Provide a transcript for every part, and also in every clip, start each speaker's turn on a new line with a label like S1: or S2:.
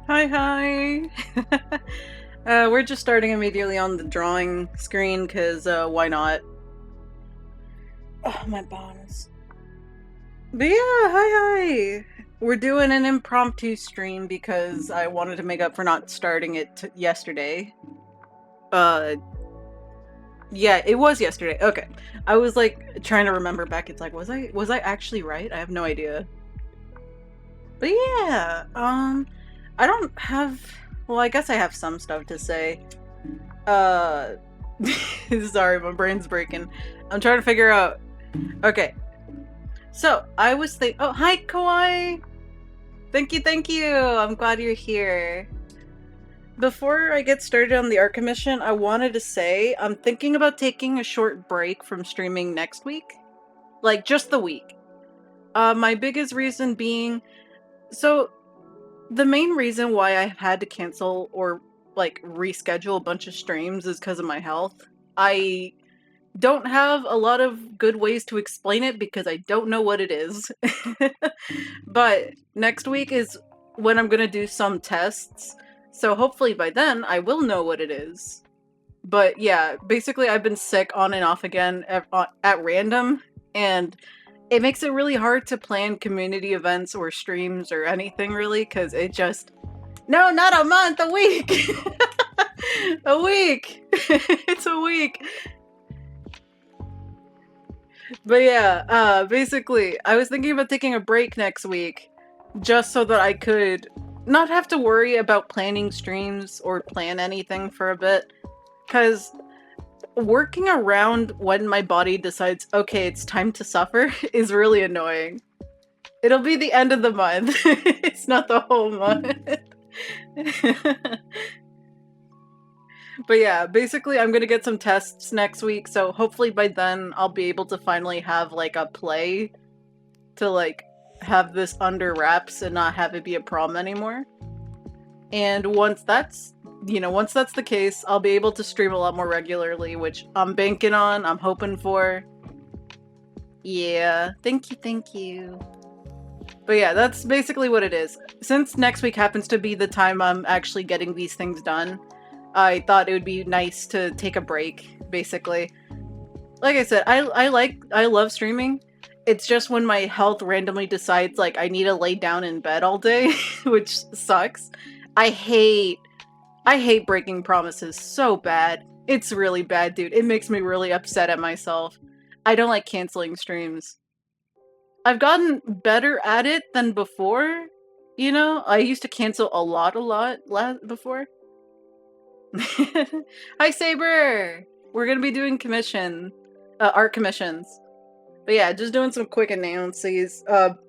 S1: Hi, hi. We're just starting immediately on the drawing screen because why not? Oh, my bones. But yeah, hi. We're doing an impromptu stream because I wanted to make up for not starting it yesterday. Uh, yeah, it was yesterday. Okay, I was like trying to remember back. It's like, was I actually right? I have no idea. But yeah, I don't have. Well, I guess I have some stuff to say. Uh, sorry, my brain's breaking. I'm trying to figure out. Okay, so I was oh, hi, Kawaii! Thank you! I'm glad you're here. Before I get started on the art commission, I wanted to say I'm thinking about taking a short break from streaming next week. Like, just the week. My biggest reason being. So, the main reason why I had to cancel or, like, reschedule a bunch of streams is because of my health. I don't have a lot of good ways to explain it because I don't know what it is. But next week is when I'm gonna do some tests, so hopefully by then I will know what it is. But yeah, basically I've been sick on and off again at random, and it makes it really hard to plan community events or streams or anything really, because it just... No, not a month, a week! A week! It's a week! But yeah, basically, I was thinking about taking a break next week just so that I could not have to worry about planning streams or plan anything for a bit. Because working around when my body decides, okay, it's time to suffer, is really annoying. It'll be the end of the month. It's not the whole month. But yeah, basically I'm gonna get some tests next week, so hopefully by then I'll be able to finally have like a play to like have this under wraps and not have it be a problem anymore. And once that's the case, I'll be able to stream a lot more regularly, which I'm banking on, I'm hoping for. Yeah, thank you. But yeah, that's basically what it is. Since next week happens to be the time I'm actually getting these things done, I thought it would be nice to take a break, basically. Like I said, I love streaming. It's just when my health randomly decides like I need to lay down in bed all day, which sucks. I hate breaking promises so bad. It's really bad, dude. It makes me really upset at myself. I don't like canceling streams. I've gotten better at it than before. You know, I used to cancel a lot before. Hi, Saber! We're gonna be doing art commissions. But yeah, just doing some quick announcements.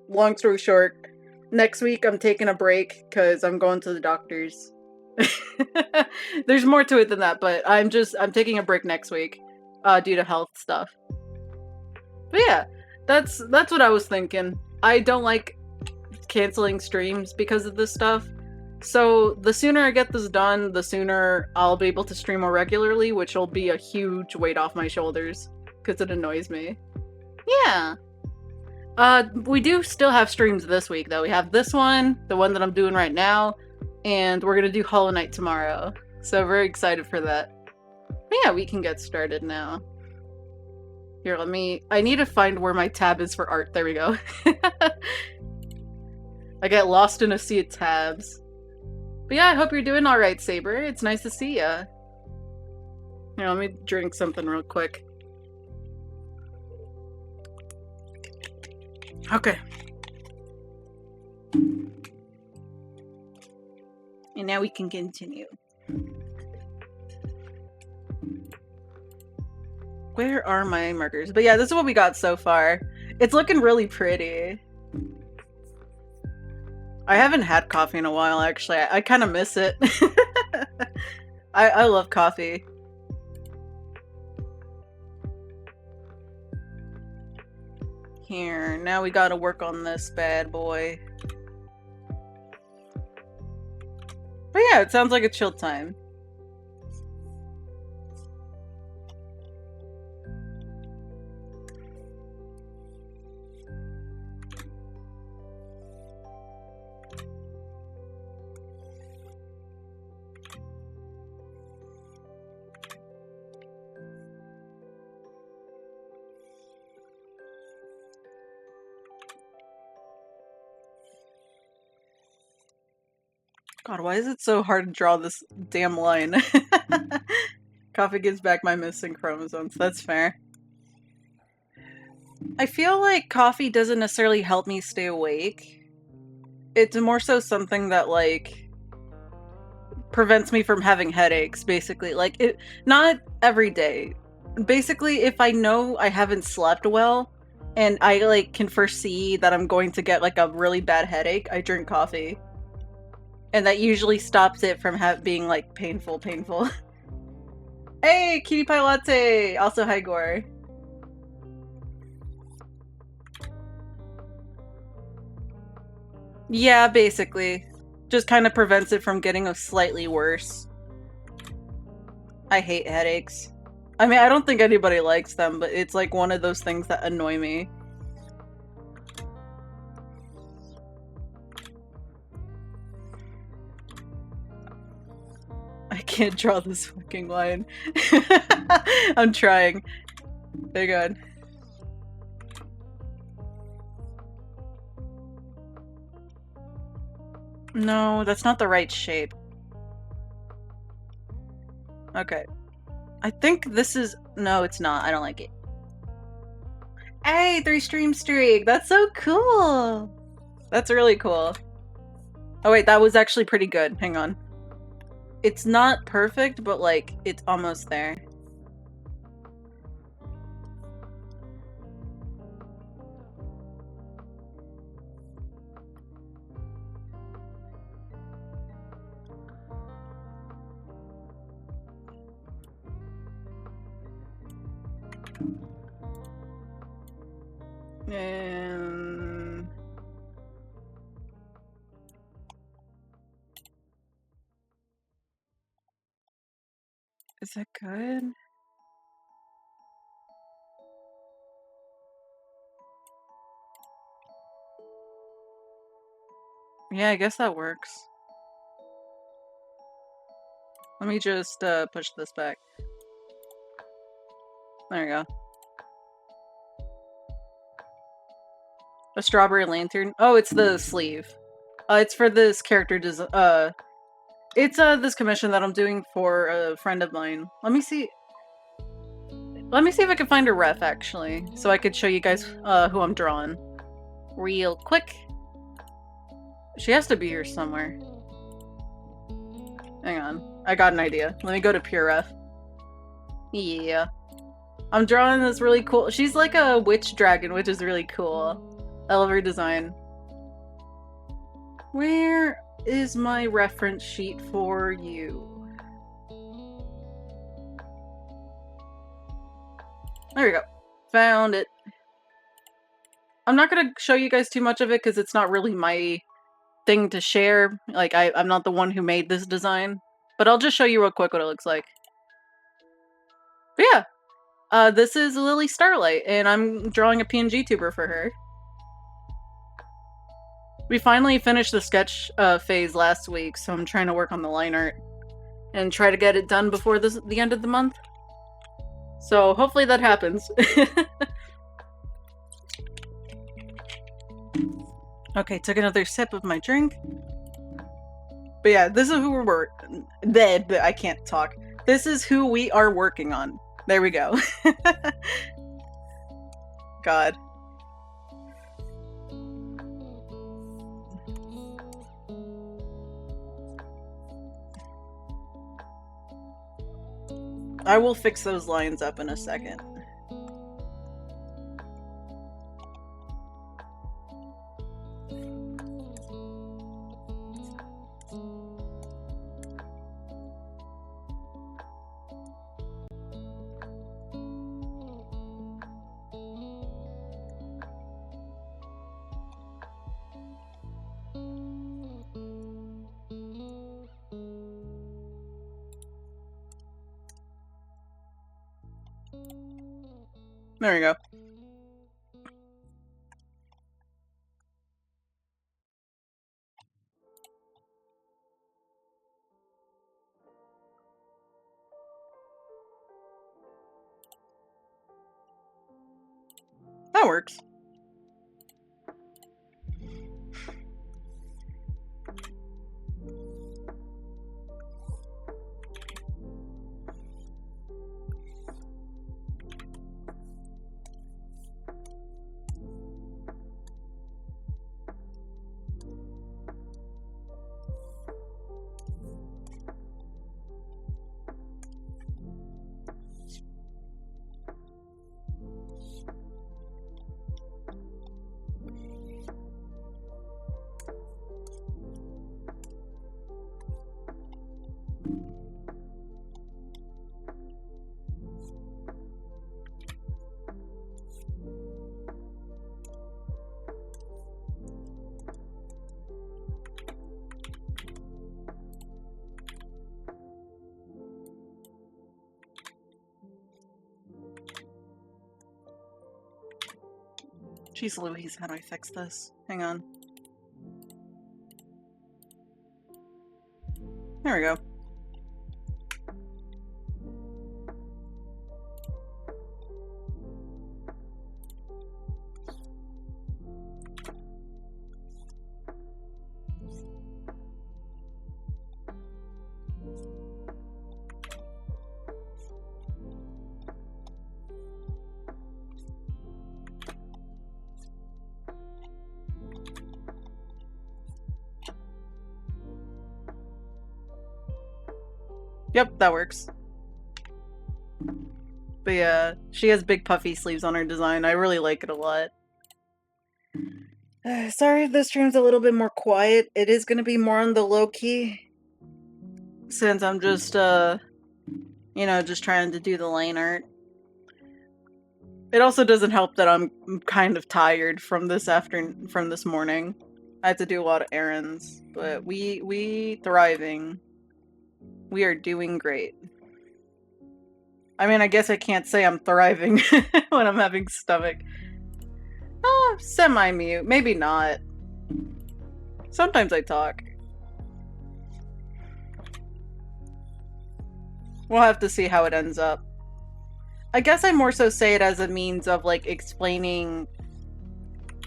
S1: Long story short, next week I'm taking a break because I'm going to the doctor's. There's more to it than that, but I'm taking a break next week, due to health stuff. But yeah, that's what I was thinking. I don't like canceling streams because of this stuff. So the sooner I get this done, the sooner I'll be able to stream more regularly, which will be a huge weight off my shoulders because it annoys me. Yeah. We do still have streams this week, though. We have this one, the one that I'm doing right now, and we're gonna do Hollow Knight tomorrow. So very excited for that. But yeah, we can get started now. Here, I need to find where my tab is for art. There we go. I get lost in a sea of tabs. But yeah, I hope you're doing alright, Saber. It's nice to see ya. Here, let me drink something real quick. Okay. And now we can continue. Where are my markers? But yeah, this is what we got so far. It's looking really pretty. I haven't had coffee in a while, actually. I kind of miss it. I love coffee. Here, now we gotta work on this bad boy. But yeah, it sounds like a chill time. God, why is it so hard to draw this damn line? Coffee gives back my missing chromosomes. That's fair. I feel like coffee doesn't necessarily help me stay awake. It's more so something that, like, prevents me from having headaches, basically. Like, it, not every day. Basically, if I know I haven't slept well, and I, like, can foresee that I'm going to get, like, a really bad headache, I drink coffee. And that usually stops it from being, like, painful. Hey, Cutie Pie Latte! Also, hi, Gore. Yeah, basically. Just kind of prevents it from getting slightly worse. I hate headaches. I mean, I don't think anybody likes them, but it's like one of those things that annoy me. I can't draw this fucking line. I'm trying. They're good. No, that's not the right shape. Okay. I think this is... No, it's not. I don't like it. Hey, 3-stream streak! That's so cool! That's really cool. Oh wait, that was actually pretty good. Hang on. It's not perfect, but like, it's almost there. Is that good? Yeah, I guess that works. Let me just push this back. There you go. A strawberry lantern? Oh, it's the sleeve. It's for this character design. It's this commission that I'm doing for a friend of mine. Let me see. Let me see if I can find a ref, actually, so I could show you guys who I'm drawing. Real quick. She has to be here somewhere. Hang on. I got an idea. Let me go to Pure Ref. Yeah. I'm drawing this really cool... She's like a witch dragon, which is really cool. I love her design. Where is my reference sheet for you? There we go. Found it. I'm not gonna show you guys too much of it because it's not really my thing to share. Like, I'm not the one who made this design. But I'll just show you real quick what it looks like. But yeah. This is Lily Starlight, and I'm drawing a PNG tuber for her. We finally finished the sketch phase last week, so I'm trying to work on the line art and try to get it done before the end of the month. So hopefully that happens. Okay, took another sip of my drink. But yeah, this is who we're I can't talk. This is who we are working on. There we go. God. I will fix those lines up in a second. There we go. That works. Jeez Louise, how do I fix this? Hang on. There we go. Yep, that works. But yeah, she has big puffy sleeves on her design. I really like it a lot. Sorry if this stream's a little bit more quiet. It is going to be more on the low key. Since I'm just, you know, just trying to do the line art. It also doesn't help that I'm kind of tired from this morning. I had to do a lot of errands, but we thriving. We are doing great. I mean, I guess I can't say I'm thriving when I'm having stomach. Semi-mute. Maybe not. Sometimes I talk. We'll have to see how it ends up. I guess I more so say it as a means of, like, explaining...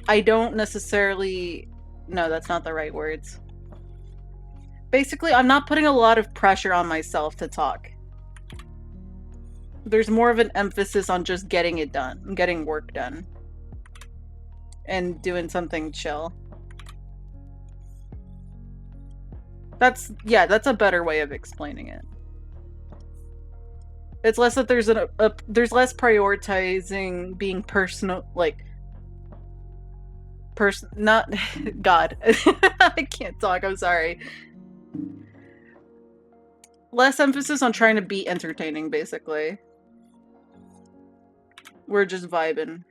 S1: I don't necessarily... No, that's not the right words. Basically, I'm not putting a lot of pressure on myself to talk. There's more of an emphasis on just getting it done, getting work done. And doing something chill. That's a better way of explaining it. It's less that there's there's less prioritizing being personal, like, not, God, I can't talk, I'm sorry. Less emphasis on trying to be entertaining, basically. We're just vibing.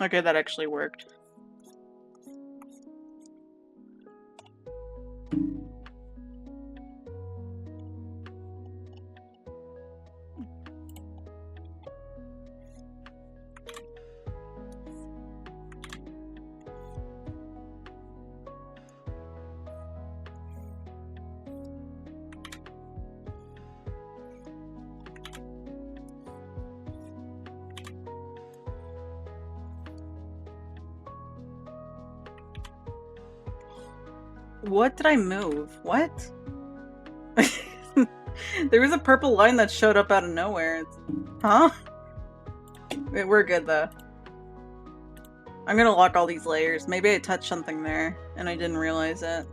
S1: Okay, that actually worked. What did I move? What? There was a purple line that showed up out of nowhere. Huh? We're good, though. I'm gonna lock all these layers. Maybe I touched something there, and I didn't realize it.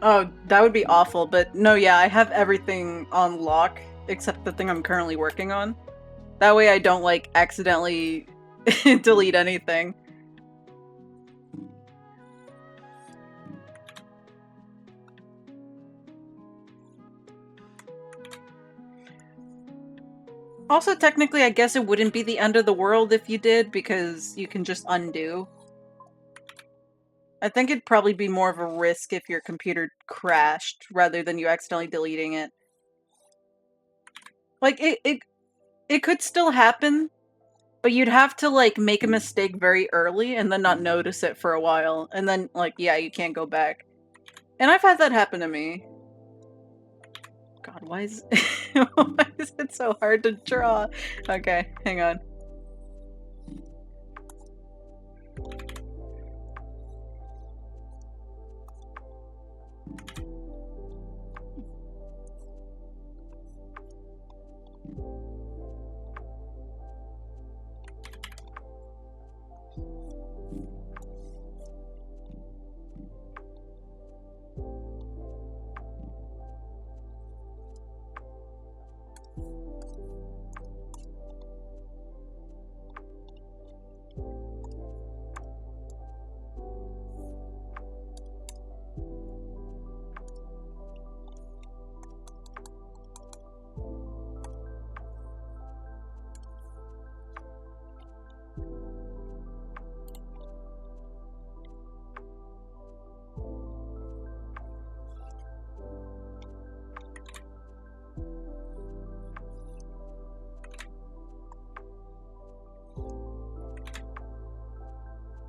S1: Oh, that would be awful, but no, yeah, I have everything on lock, except the thing I'm currently working on. That way I don't, like, accidentally delete anything. Also, technically, I guess it wouldn't be the end of the world if you did, because you can just undo. I think it'd probably be more of a risk if your computer crashed, rather than you accidentally deleting it. Like, it could still happen, but you'd have to, like, make a mistake very early and then not notice it for a while. And then, like, yeah, you can't go back. And I've had that happen to me. God, why is why is it so hard to draw? Okay, hang on.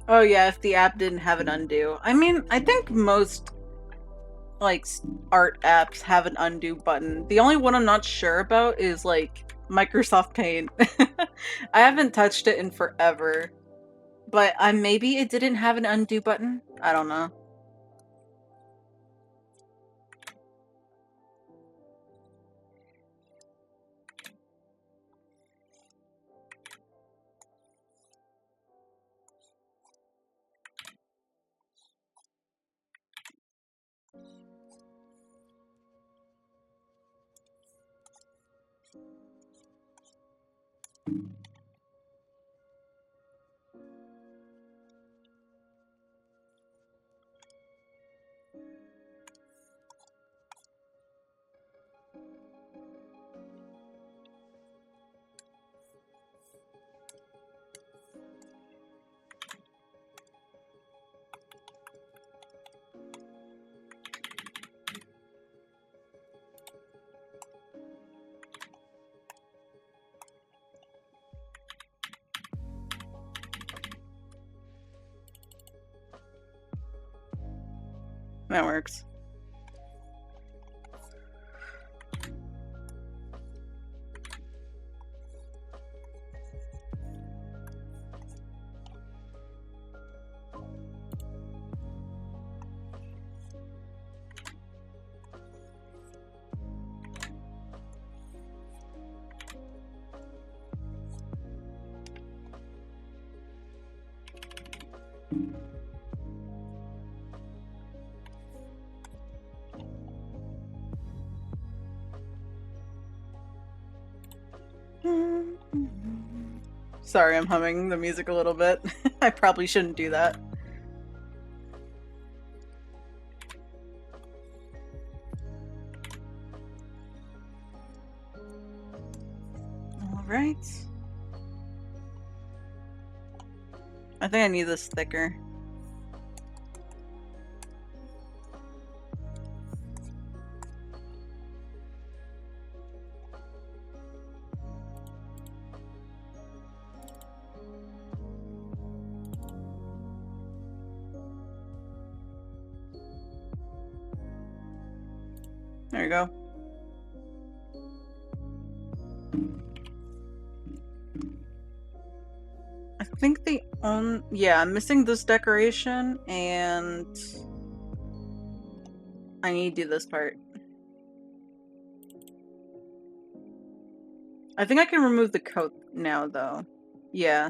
S1: Oh yeah, if the app didn't have an undo. I mean, I think most like art apps have an undo button. The only one I'm not sure about is like Microsoft Paint. I haven't touched it in forever, but maybe it didn't have an undo button. I don't know. That works. Sorry, I'm humming the music a little bit. I probably shouldn't do that. Alright. I think I need this thicker. There you go. I think yeah, I'm missing this decoration and I need to do this part. I think I can remove the coat now though. Yeah.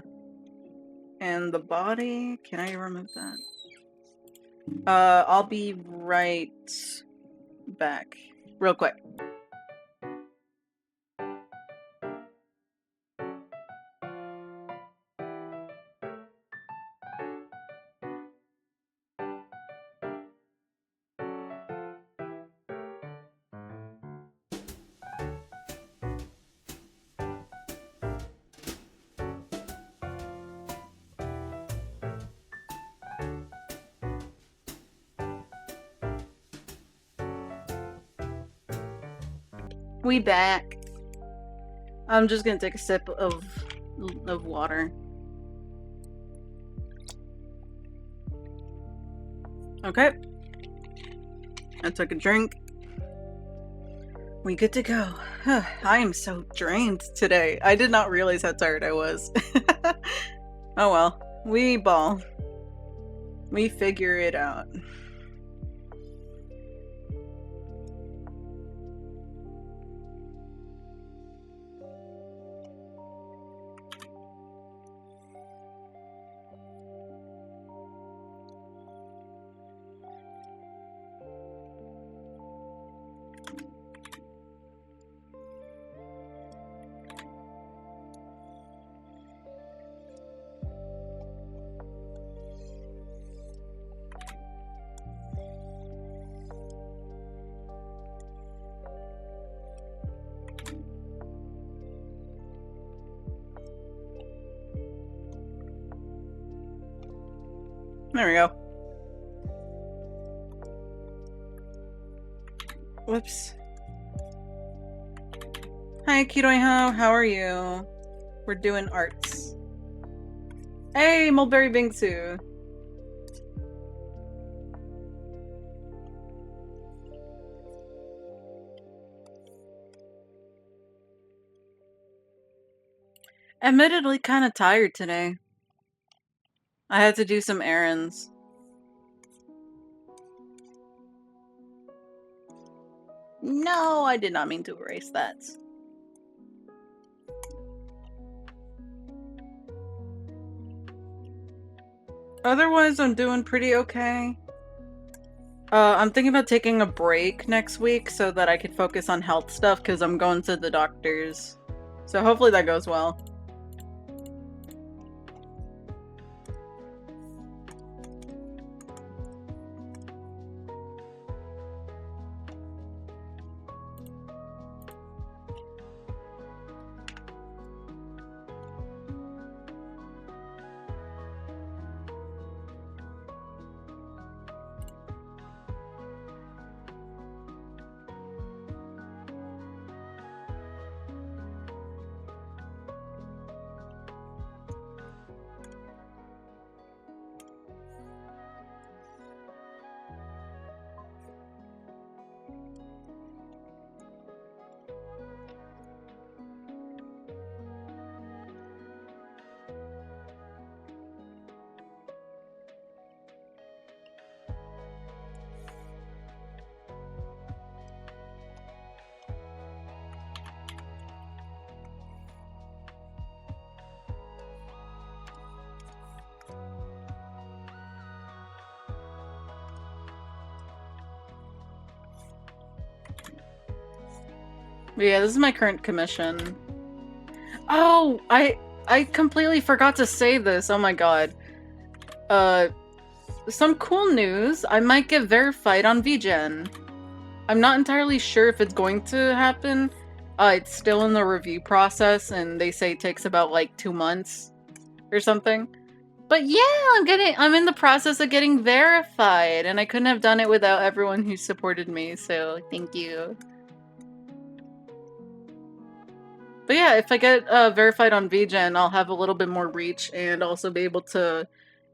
S1: And the body, can I remove that? I'll be right back. Real quick. We back. I'm just gonna take a sip of water. Okay. I took a drink. We good to go. I am so drained today. I did not realize how tired I was. Oh well. We ball. We figure it out. There we go. Whoops. Hi, Kidoiho. How are you? We're doing arts. Hey, Mulberry Bingsu. Admittedly, kind of tired today. I had to do some errands. No, I did not mean to erase that. Otherwise, I'm doing pretty okay. I'm thinking about taking a break next week so that I could focus on health stuff because I'm going to the doctor's. So hopefully that goes well. But yeah, this is my current commission. Oh, I completely forgot to say this. Oh my god. Some cool news. I might get verified on VGen. I'm not entirely sure if it's going to happen. It's still in the review process, and they say it takes about like 2 months or something. But yeah, I'm in the process of getting verified, and I couldn't have done it without everyone who supported me, so thank you. But yeah, if I get verified on VGen, I'll have a little bit more reach and also be able to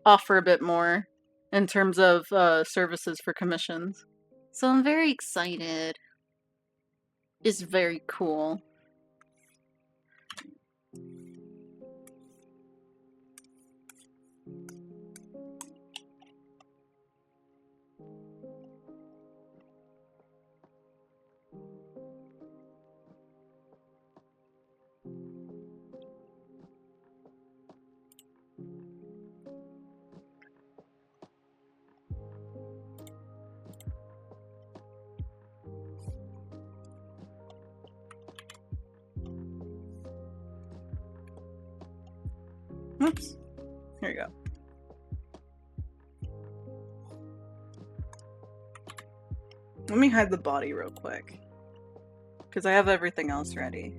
S1: offer a bit more in terms of services for commissions. So I'm very excited. It's very cool. Oops. Here we go. Let me hide the body real quick. Because I have everything else ready.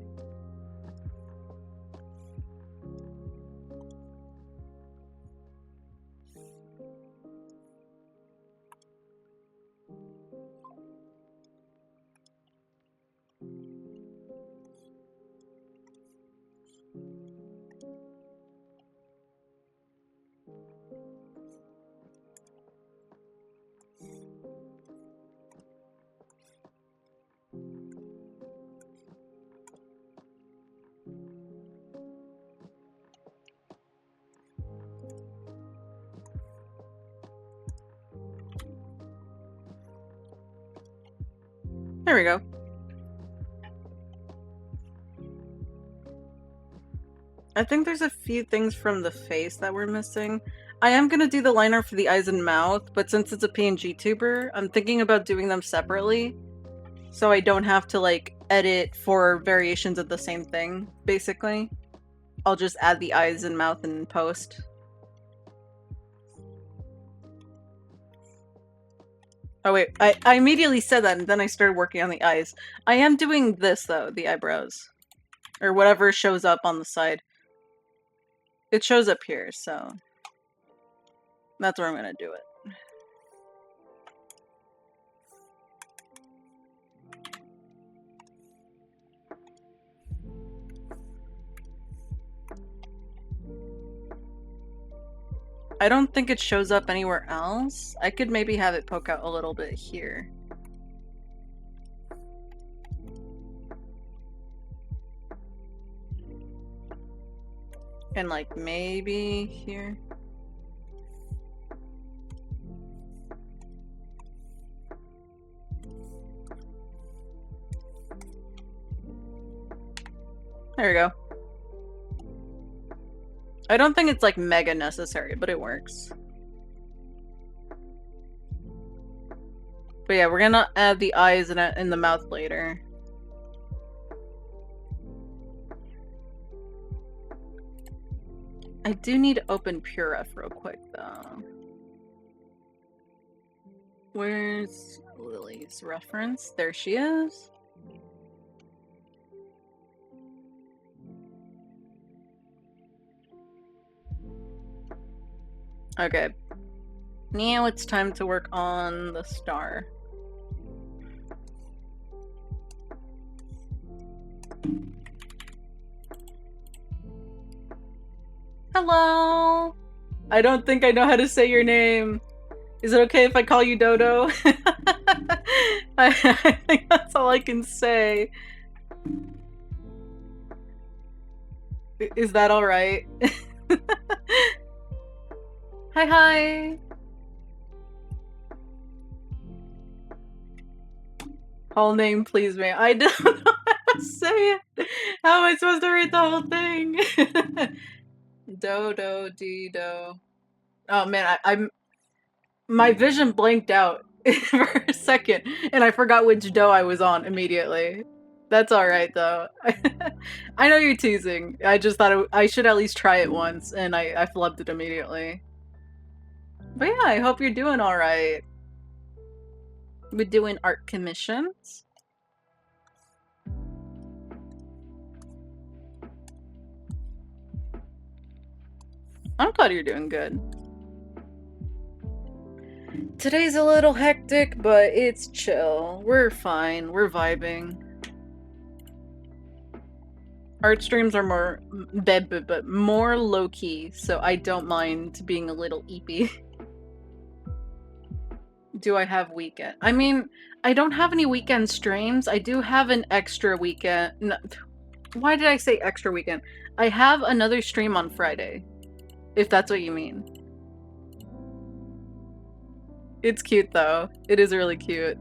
S1: There we go. I think there's a few things from the face that we're missing. I am gonna do the liner for the eyes and mouth, but since it's a PNG tuber, I'm thinking about doing them separately. So I don't have to, like, edit for variations of the same thing, basically. I'll just add the eyes and mouth in post. Oh wait, I immediately said that and then I started working on the eyes. I am doing this though, the eyebrows. Or whatever shows up on the side. It shows up here, so that's where I'm gonna do it. I don't think it shows up anywhere else. I could maybe have it poke out a little bit here. And like maybe here. There we go. I don't think it's like mega necessary, but it works. But yeah, we're gonna add the eyes in the mouth later. I do need to open PureRef real quick though. Where's Lily's reference? There she is. Okay. Now it's time to work on the star. Hello! I don't think I know how to say your name. Is it okay if I call you Dodo? I think that's all I can say. Is that alright? Hi, hi! Whole name, please, man. I don't know how to say it. How am I supposed to read the whole thing? Dodo, Dido. Oh man, I'm my vision blanked out for a second, and I forgot which dough I was on immediately. That's alright, though. I know you're teasing. I just thought I should at least try it once, and I flubbed it immediately. But yeah, I hope you're doing alright. We're doing art commissions. I'm glad you're doing good. Today's a little hectic, but it's chill. We're fine. We're vibing. Art streams are more but more low-key, so I don't mind being a little eepy. Do I have weekend? I mean, I don't have any weekend streams. I do have an extra weekend. No, why did I say extra weekend? I have another stream on Friday, if that's what you mean. It's cute though. It is really cute.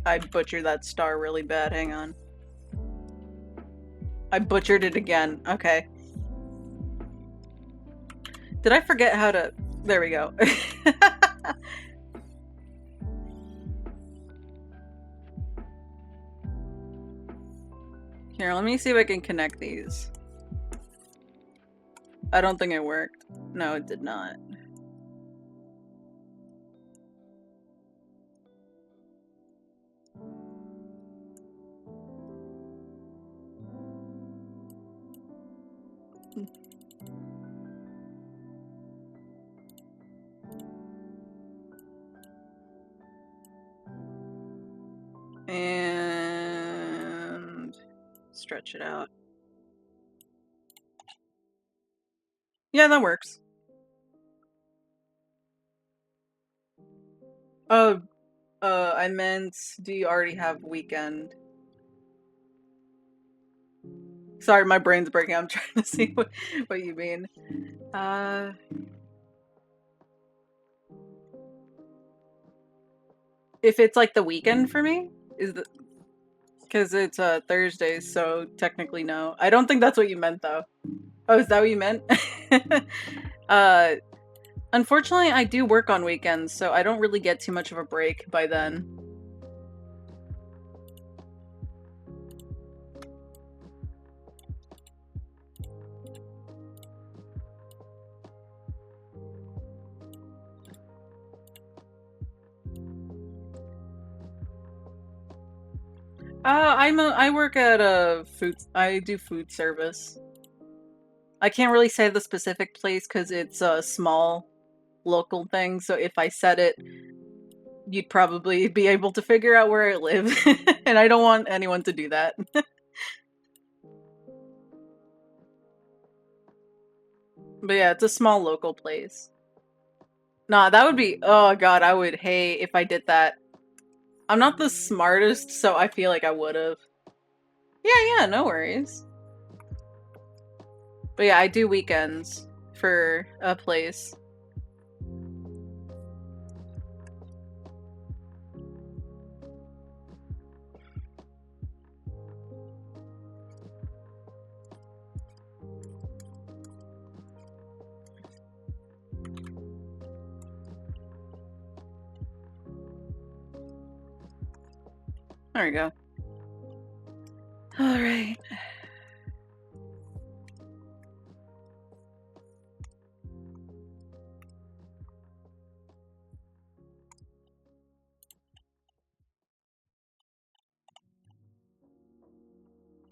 S1: I butchered that star really bad. Hang on. I butchered it again. Okay. Did I forget how to... There we go. Here, let me see if I can connect these. I don't think it worked. No, it did not. And stretch it out. Yeah, that works. Oh, I meant, do you already have weekend? Sorry, my brain's breaking. I'm trying to see what you mean. If it's like the weekend for me, is the because it's Thursday, so technically no. I don't think that's what you meant though. Oh, is that what you meant? uh, unfortunately, I do work on weekends, so I don't really get too much of a break by then. I work at a I do food service. I can't really say the specific place because it's a small local thing, so if I said it, you'd probably be able to figure out where I live, and I don't want anyone to do that. But yeah, it's a small local place. Nah, that would be, oh god, I would hate if I did that. I'm not the smartest, so I feel like I would've. Yeah, no worries. But yeah, I do weekends for a place. There we go. Alright.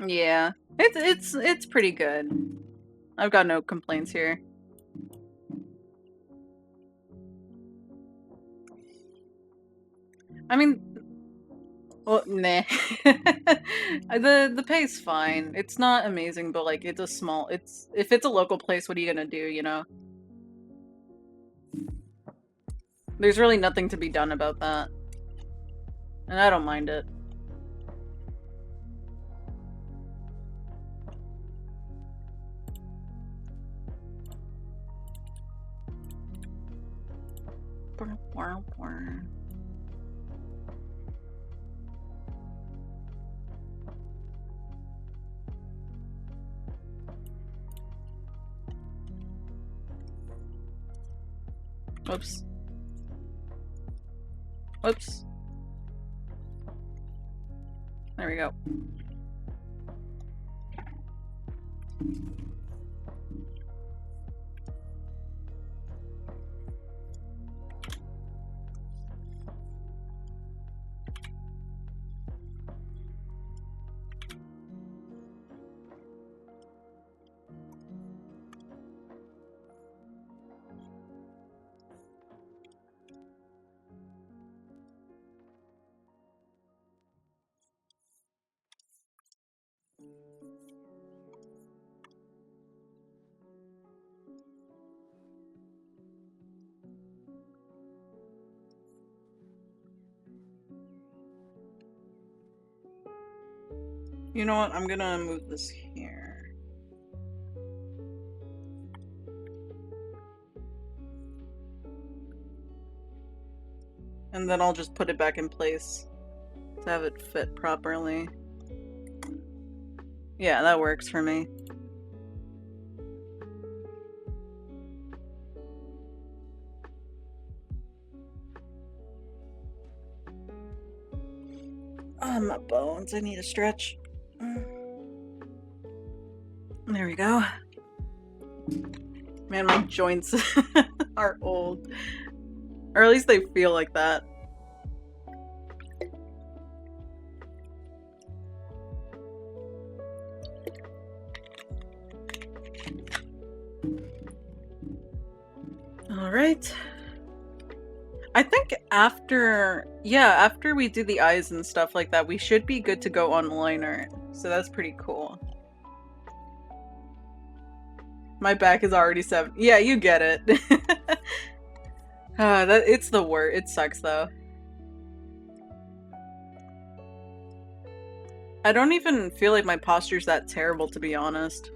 S1: Yeah. It's pretty good. I've got no complaints here. I mean, well, nah. The pay's fine. It's not amazing, but like it's a small. It's if it's a local place, what are you gonna do? You know. There's really nothing to be done about that, and I don't mind it. Whoops. Whoops. There we go. You know what? I'm gonna move this here. And then I'll just put it back in place to have it fit properly. Yeah, that works for me. Oh, my bones. I need a stretch. There we go. Man, my joints are old. Or at least they feel like that. Alright. I think after we do the eyes and stuff like that, we should be good to go on liner. So that's pretty cool. My back is already 7. Yeah, you get it. It's the worst. It sucks though. I don't even feel like my posture's that terrible, to be honest.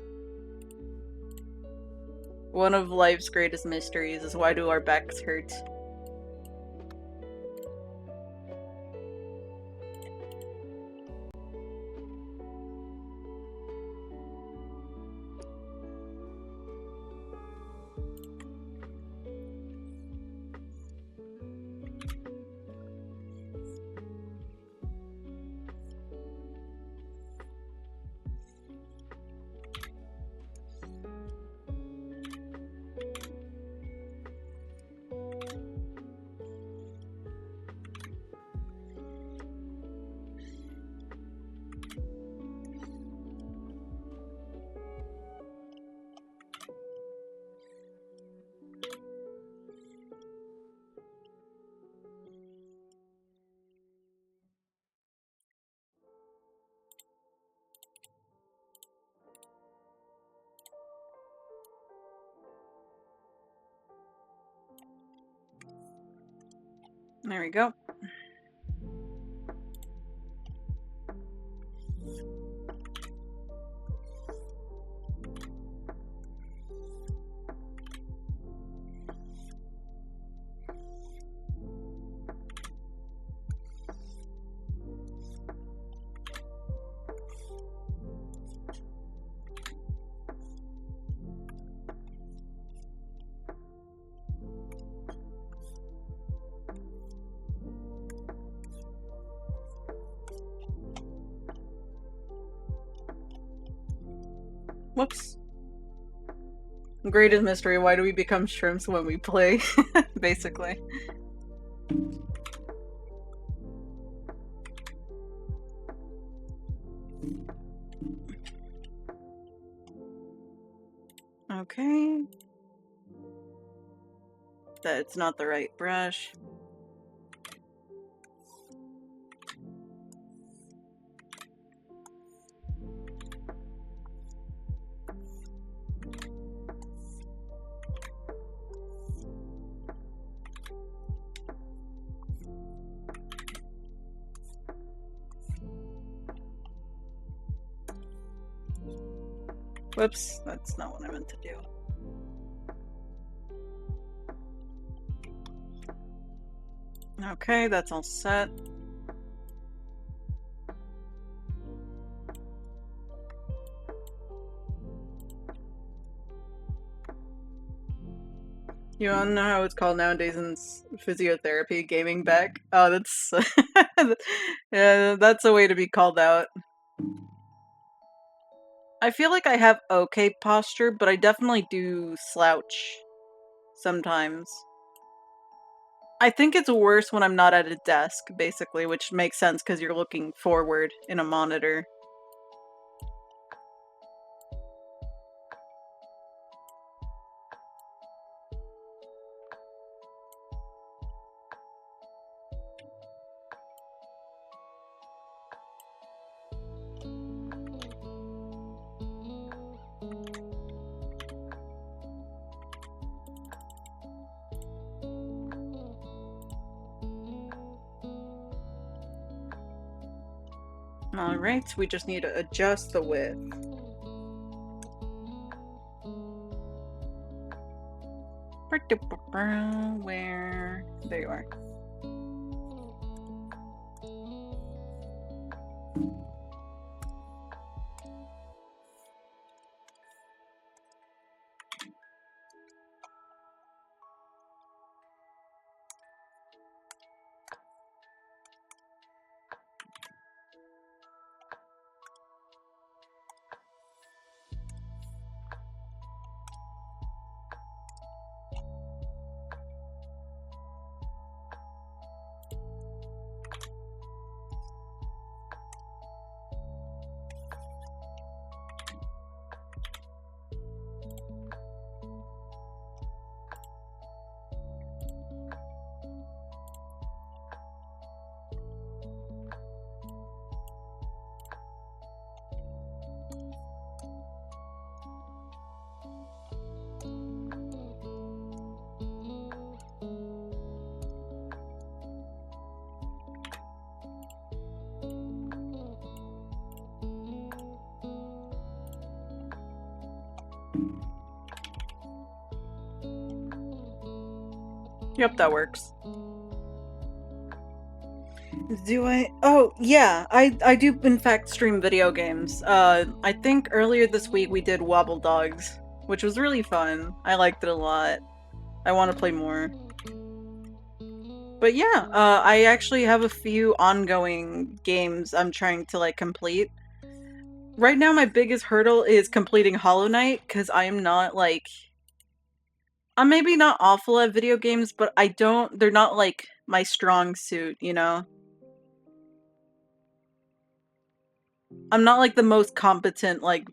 S1: One of life's greatest mysteries is why do our backs hurt? There we go. Whoops. Greatest mystery, why do we become shrimps when we play? Basically. Okay. That's not the right brush. Whoops, that's not what I meant to do. Okay, that's all set. You wanna know how it's called nowadays in physiotherapy? Gaming back? Oh, that's... yeah, that's a way to be called out. I feel like I have okay posture, but I definitely do slouch sometimes. I think it's worse when I'm not at a desk, basically, which makes sense because you're looking forward in a monitor. Alright, we just need to adjust the width. Where? There you are. Yep, that works. Do I? Oh, yeah, I do in fact stream video games. I think earlier this week we did Wobble Dogs, which was really fun. I liked it a lot. I want to play more. But yeah, I actually have a few ongoing games I'm trying to like complete. Right now my biggest hurdle is completing Hollow Knight, because I am not like... I'm maybe not awful at video games, but they're not like my strong suit, you know? I'm not like the most competent like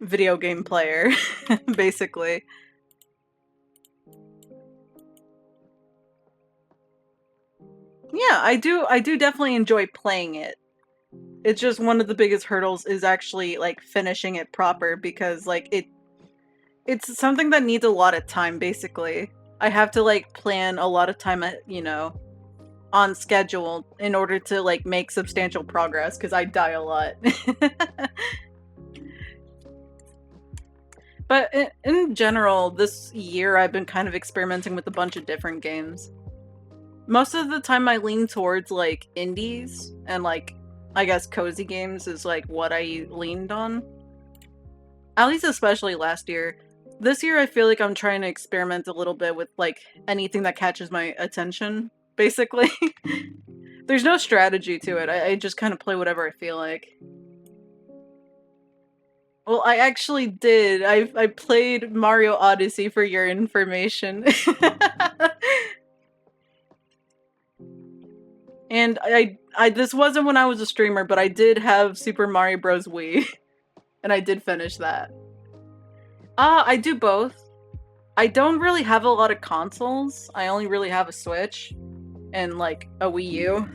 S1: video game player, basically. Yeah, I do definitely enjoy playing it. It's just one of the biggest hurdles is actually like finishing it proper, because like it's something that needs a lot of time, basically. I have to like plan a lot of time, you know, on schedule in order to like make substantial progress, because I die a lot. But in general, this year I've been kind of experimenting with a bunch of different games. Most of the time I lean towards like indies and like, I guess cozy games is like what I leaned on. At least especially last year. This year I feel like I'm trying to experiment a little bit with like anything that catches my attention, basically. There's no strategy to it. I just kind of play whatever I feel like. Well, I actually did. I played Mario Odyssey, for your information. And this wasn't when I was a streamer, but I did have Super Mario Bros. Wii. And I did finish that. I do both. I don't really have a lot of consoles. I only really have a Switch and like a Wii U.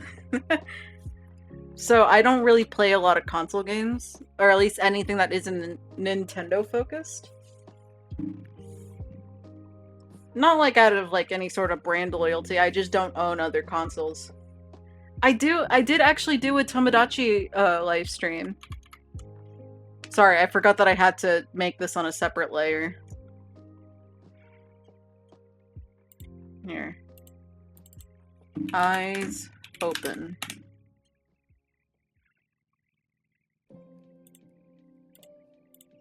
S1: So I don't really play a lot of console games, or at least anything that isn't Nintendo focused. Not like out of like any sort of brand loyalty, I just don't own other consoles. I did actually do a Tomodachi live stream. Sorry, I forgot that I had to make this on a separate layer. Here. Eyes open.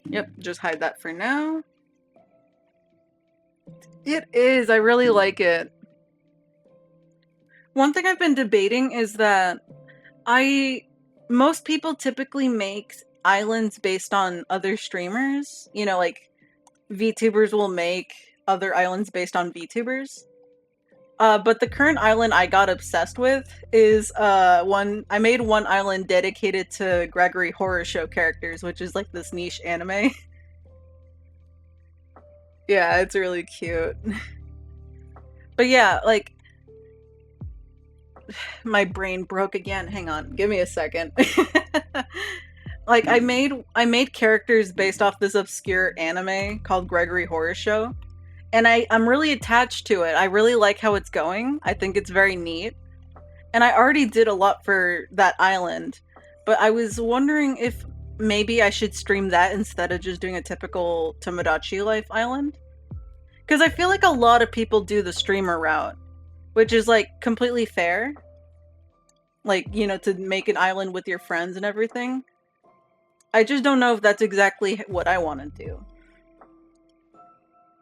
S1: Yep, just hide that for now. It is, I really like it. One thing I've been debating is that most people typically make islands based on other streamers. You know, like VTubers will make other islands based on VTubers. But the current island I got obsessed with is I made one island dedicated to Gregory Horror Show characters, which is like this niche anime. Yeah, it's really cute. But yeah, like my brain broke again. Hang on, give me a second. Like I made characters based off this obscure anime called Gregory Horror Show. And I'm really attached to it. I really like how it's going. I think it's very neat. And I already did a lot for that island. But I was wondering if maybe I should stream that instead of just doing a typical Tomodachi Life island. Because I feel like a lot of people do the streamer route, which is like completely fair. Like, you know, to make an island with your friends and everything. I just don't know if that's exactly what I want to do.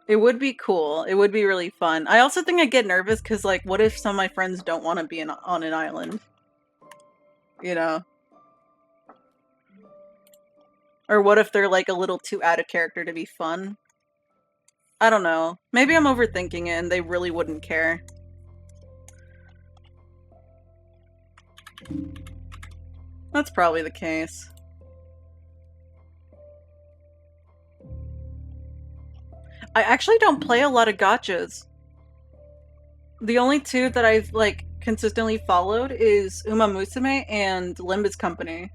S1: It would be cool. It would be really fun. I also think I get nervous because, like, what if some of my friends don't want to be on an island? You know? Or what if they're, like, a little too out of character to be fun? I don't know. Maybe I'm overthinking it and they really wouldn't care. That's probably the case. I actually don't play a lot of gachas. The only two that I've, like, consistently followed is Uma Musume and Limbus Company.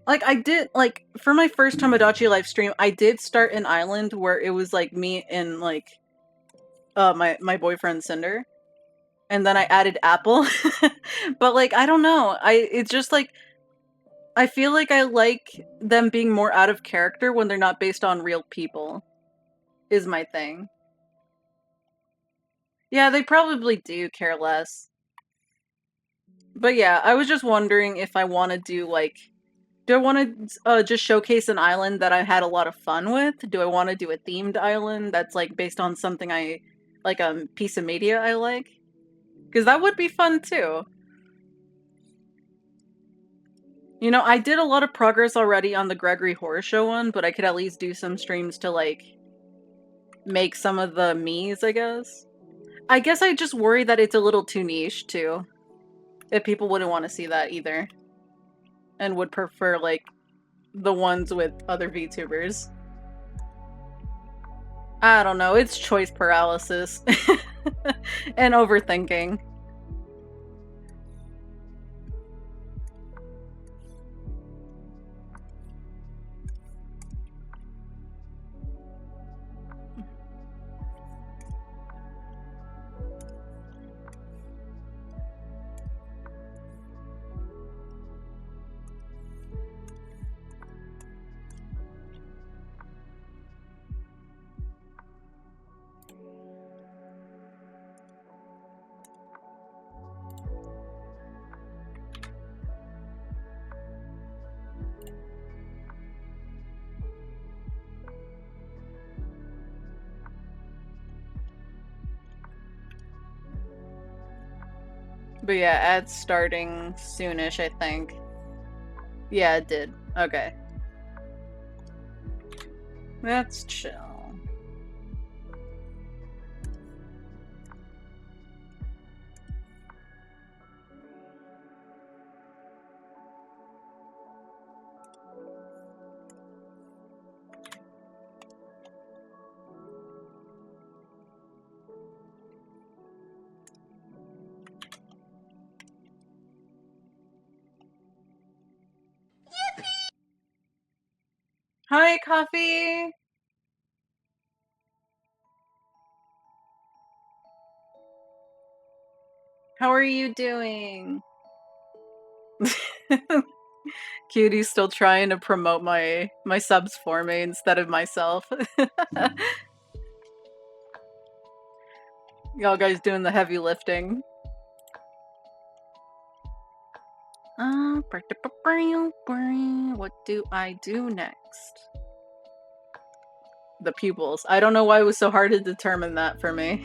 S1: Like, I did, like, for my first Tomodachi live stream, I did start an island where it was, like, me and, like, my boyfriend Cinder. And then I added Apple. But, like, I don't know. It's just, like, I feel like I like them being more out of character when they're not based on real people. is my thing. Yeah, they probably do care less. But yeah, I was just wondering if I want to do, like, do I want to just showcase an island that I had a lot of fun with? Do I want to do a themed island that's, like, based on something like a piece of media I like? Because that would be fun too. You know, I did a lot of progress already on the Gregory Horror Show one, but I could at least do some streams to, like, make some of the me's, I guess. I guess I just worry that it's a little too niche, too. If people wouldn't want to see that either. And would prefer, like, the ones with other VTubers. I don't know, it's choice paralysis. And overthinking. But yeah, ads starting soonish, I think. Yeah, it did. Okay. That's chill. Hi, Coffee! How are you doing? Cutie's still trying to promote my subs for me instead of myself. Y'all guys doing the heavy lifting. What do I do next? The pupils. I don't know why it was so hard to determine that for me.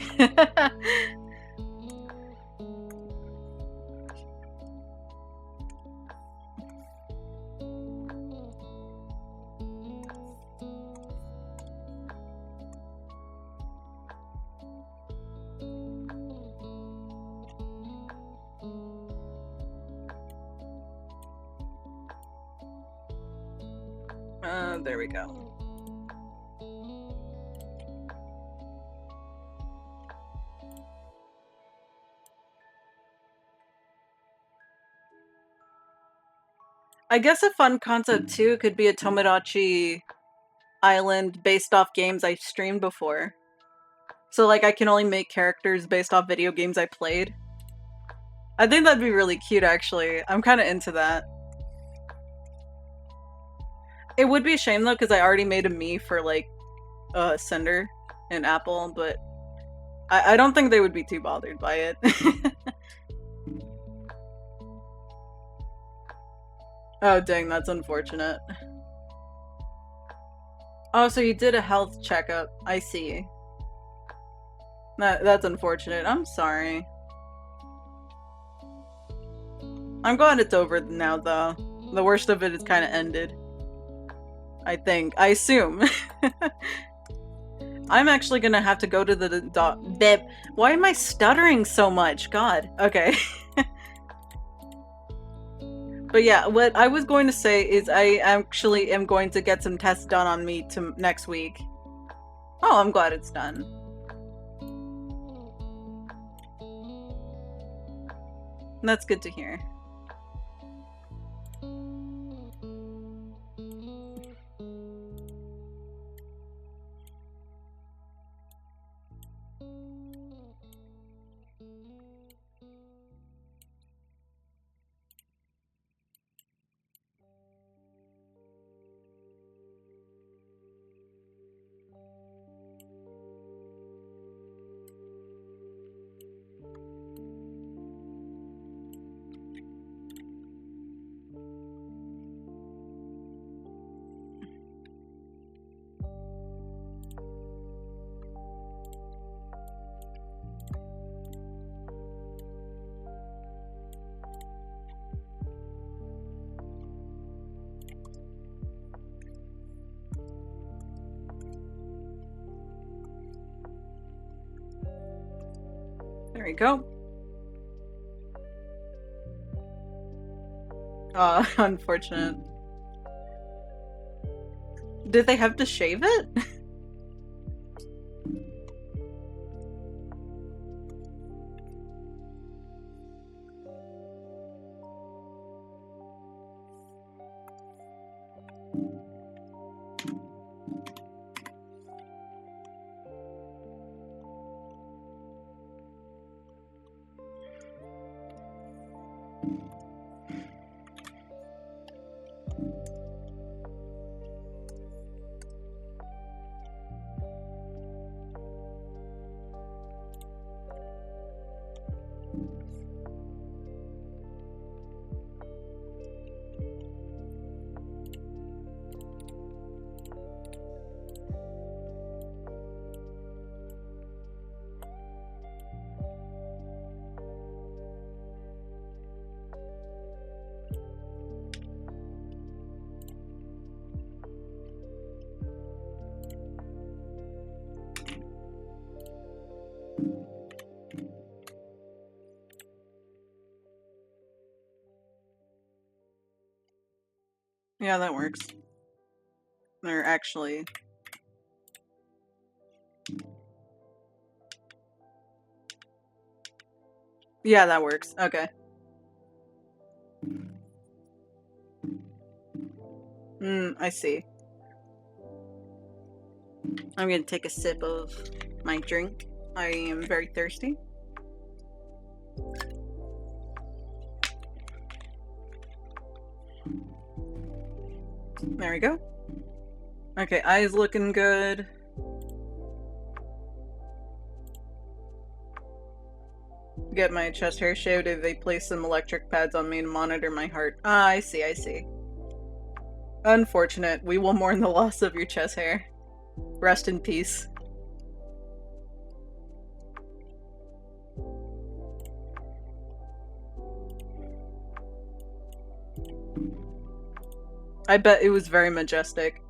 S1: There we go. I guess a fun concept too could be a Tomodachi island based off games I streamed before. So like I can only make characters based off video games I played. I think that'd be really cute actually. I'm kind of into that. It would be a shame though because I already made a me for like Cinder and Apple, but I don't think they would be too bothered by it. Oh dang, that's unfortunate. Oh, so you did a health checkup. I see. That's unfortunate. I'm sorry. I'm glad it's over now, though. The worst of it is kind of ended. I think. I assume. I'm actually gonna have to go to the Why am I stuttering so much? God. Okay. But yeah, what I was going to say is I actually am going to get some tests done on me next week. Oh, I'm glad it's done. That's good to hear. There we go. Unfortunate. Did they have to shave it? Yeah, that works. They're actually... Yeah, that works. Okay. I see. I'm gonna take a sip of my drink. I am very thirsty. There we go. Okay, eyes looking good. Get my chest hair shaved if they place some electric pads on me to monitor my heart. Ah, I see, I see. Unfortunate. We will mourn the loss of your chest hair. Rest in peace. I bet it was very majestic.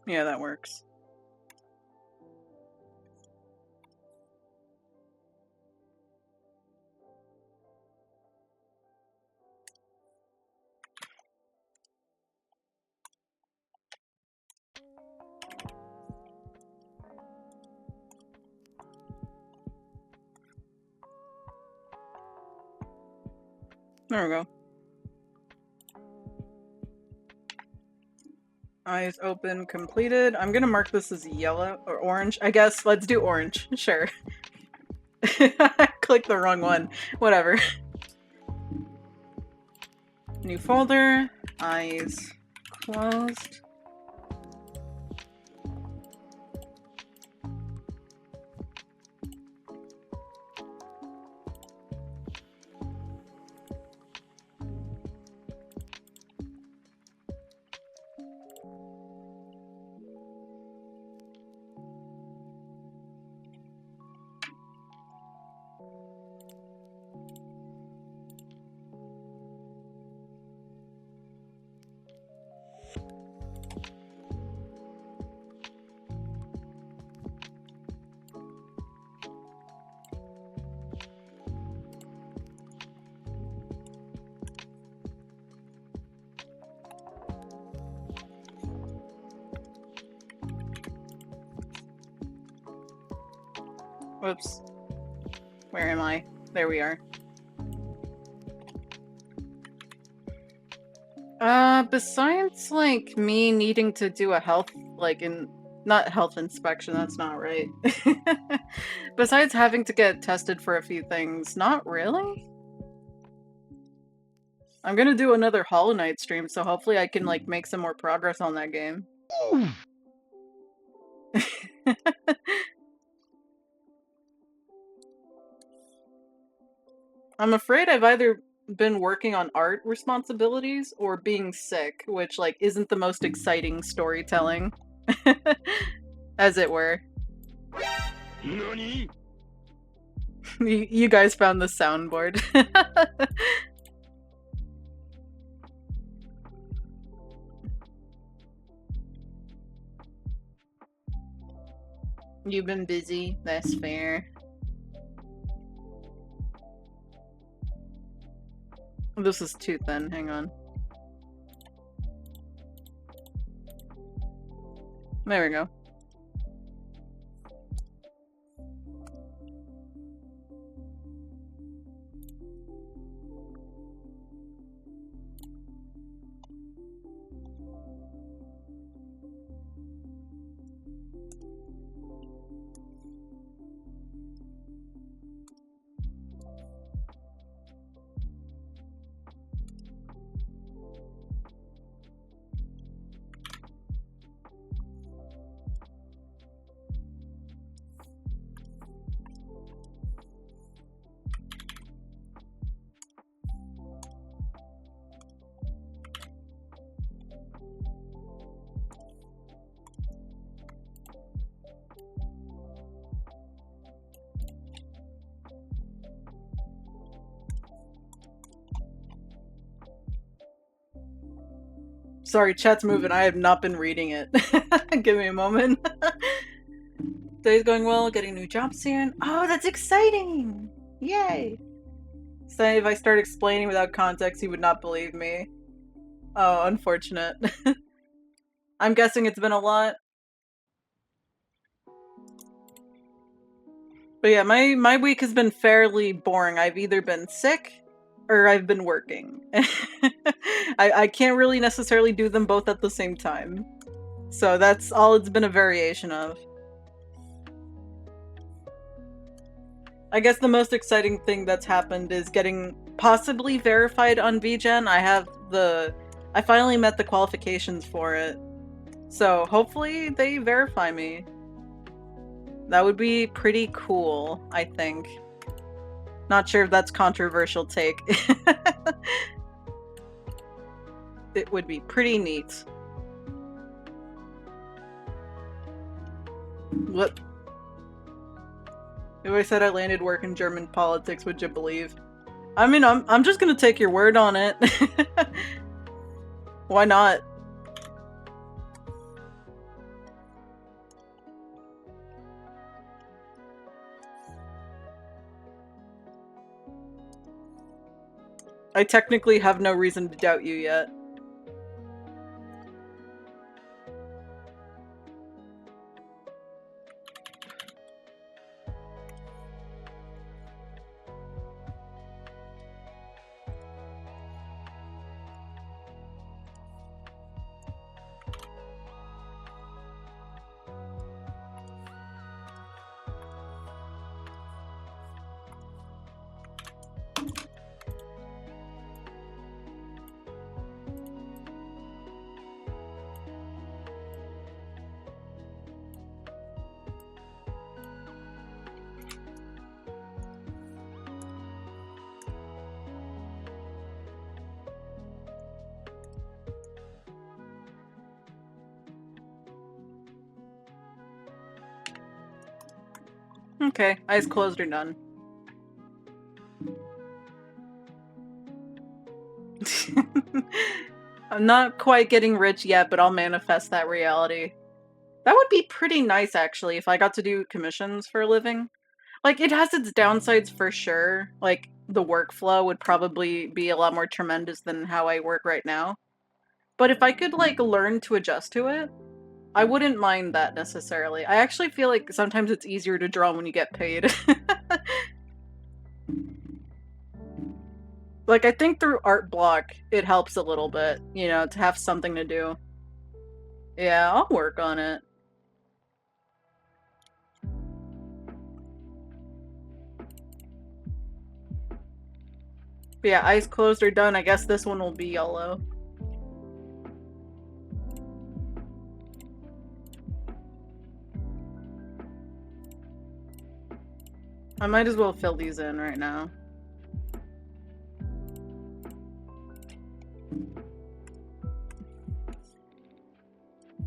S1: Yeah, that works. There we go. Eyes open, completed. I'm gonna mark this as yellow or orange. I guess let's do orange. Sure. Click the wrong one. Whatever. New folder. Eyes closed. Whoops. Where am I? There we are. Besides, like, me needing to do a health, like, not health inspection, that's not right. Besides having to get tested for a few things, not really? I'm gonna do another Hollow Knight stream, so hopefully I can, like, make some more progress on that game. I'm afraid I've either been working on art responsibilities or being sick, which, like, isn't the most exciting storytelling. As it were.
S2: NANI?!
S1: You guys found the soundboard. You've been busy, that's fair. This is too thin, hang on. There we go. Sorry, chat's moving. I have not been reading it. Give me a moment. Day's going well, getting a new job soon. Oh, that's exciting! Yay! So if I start explaining without context, you would not believe me. Oh, unfortunate. I'm guessing it's been a lot. But yeah, my week has been fairly boring. I've either been sick or I've been working. I can't really necessarily do them both at the same time. So that's all it's been a variation of. I guess the most exciting thing that's happened is getting possibly verified on VGen. I finally met the qualifications for it. So hopefully they verify me. That would be pretty cool, I think. Not sure if that's controversial take. It would be pretty neat. What? If I said I landed work in German politics, would you believe? I mean, I'm just gonna take your word on it. Why not? I technically have no reason to doubt you yet. Okay, eyes closed or none. I'm not quite getting rich yet, but I'll manifest that reality. That would be pretty nice, actually, if I got to do commissions for a living. Like, it has its downsides for sure. Like, the workflow would probably be a lot more tremendous than how I work right now. But if I could, like, learn to adjust to it, I wouldn't mind that necessarily. I actually feel like sometimes it's easier to draw when you get paid. Like, I think through art block, it helps a little bit, you know, to have something to do. Yeah, I'll work on it. But yeah, eyes closed are done. I guess this one will be yellow. I might as well fill these in right now.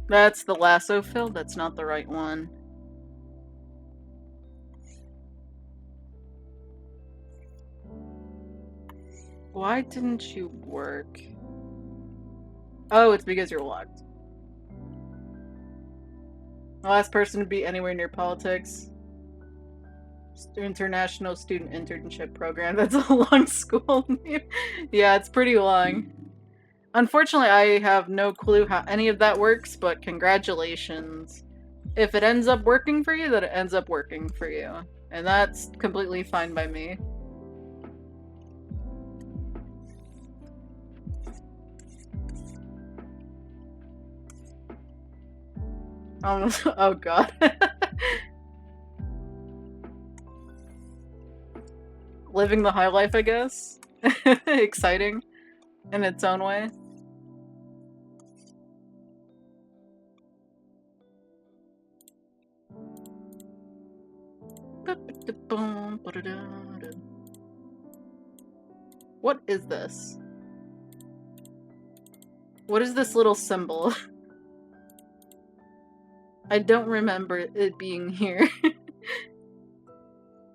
S1: That's the lasso fill. That's not the right one. Why didn't you work? Oh, it's because you're locked. The last person to be anywhere near politics. International Student Internship Program. That's a long school name. Yeah, it's pretty long. Unfortunately, I have no clue how any of that works, but congratulations. If it ends up working for you, then it ends up working for you. And that's completely fine by me. Oh god. Living the high life, I guess. Exciting in its own way. What is this? What is this little symbol? I don't remember it being here.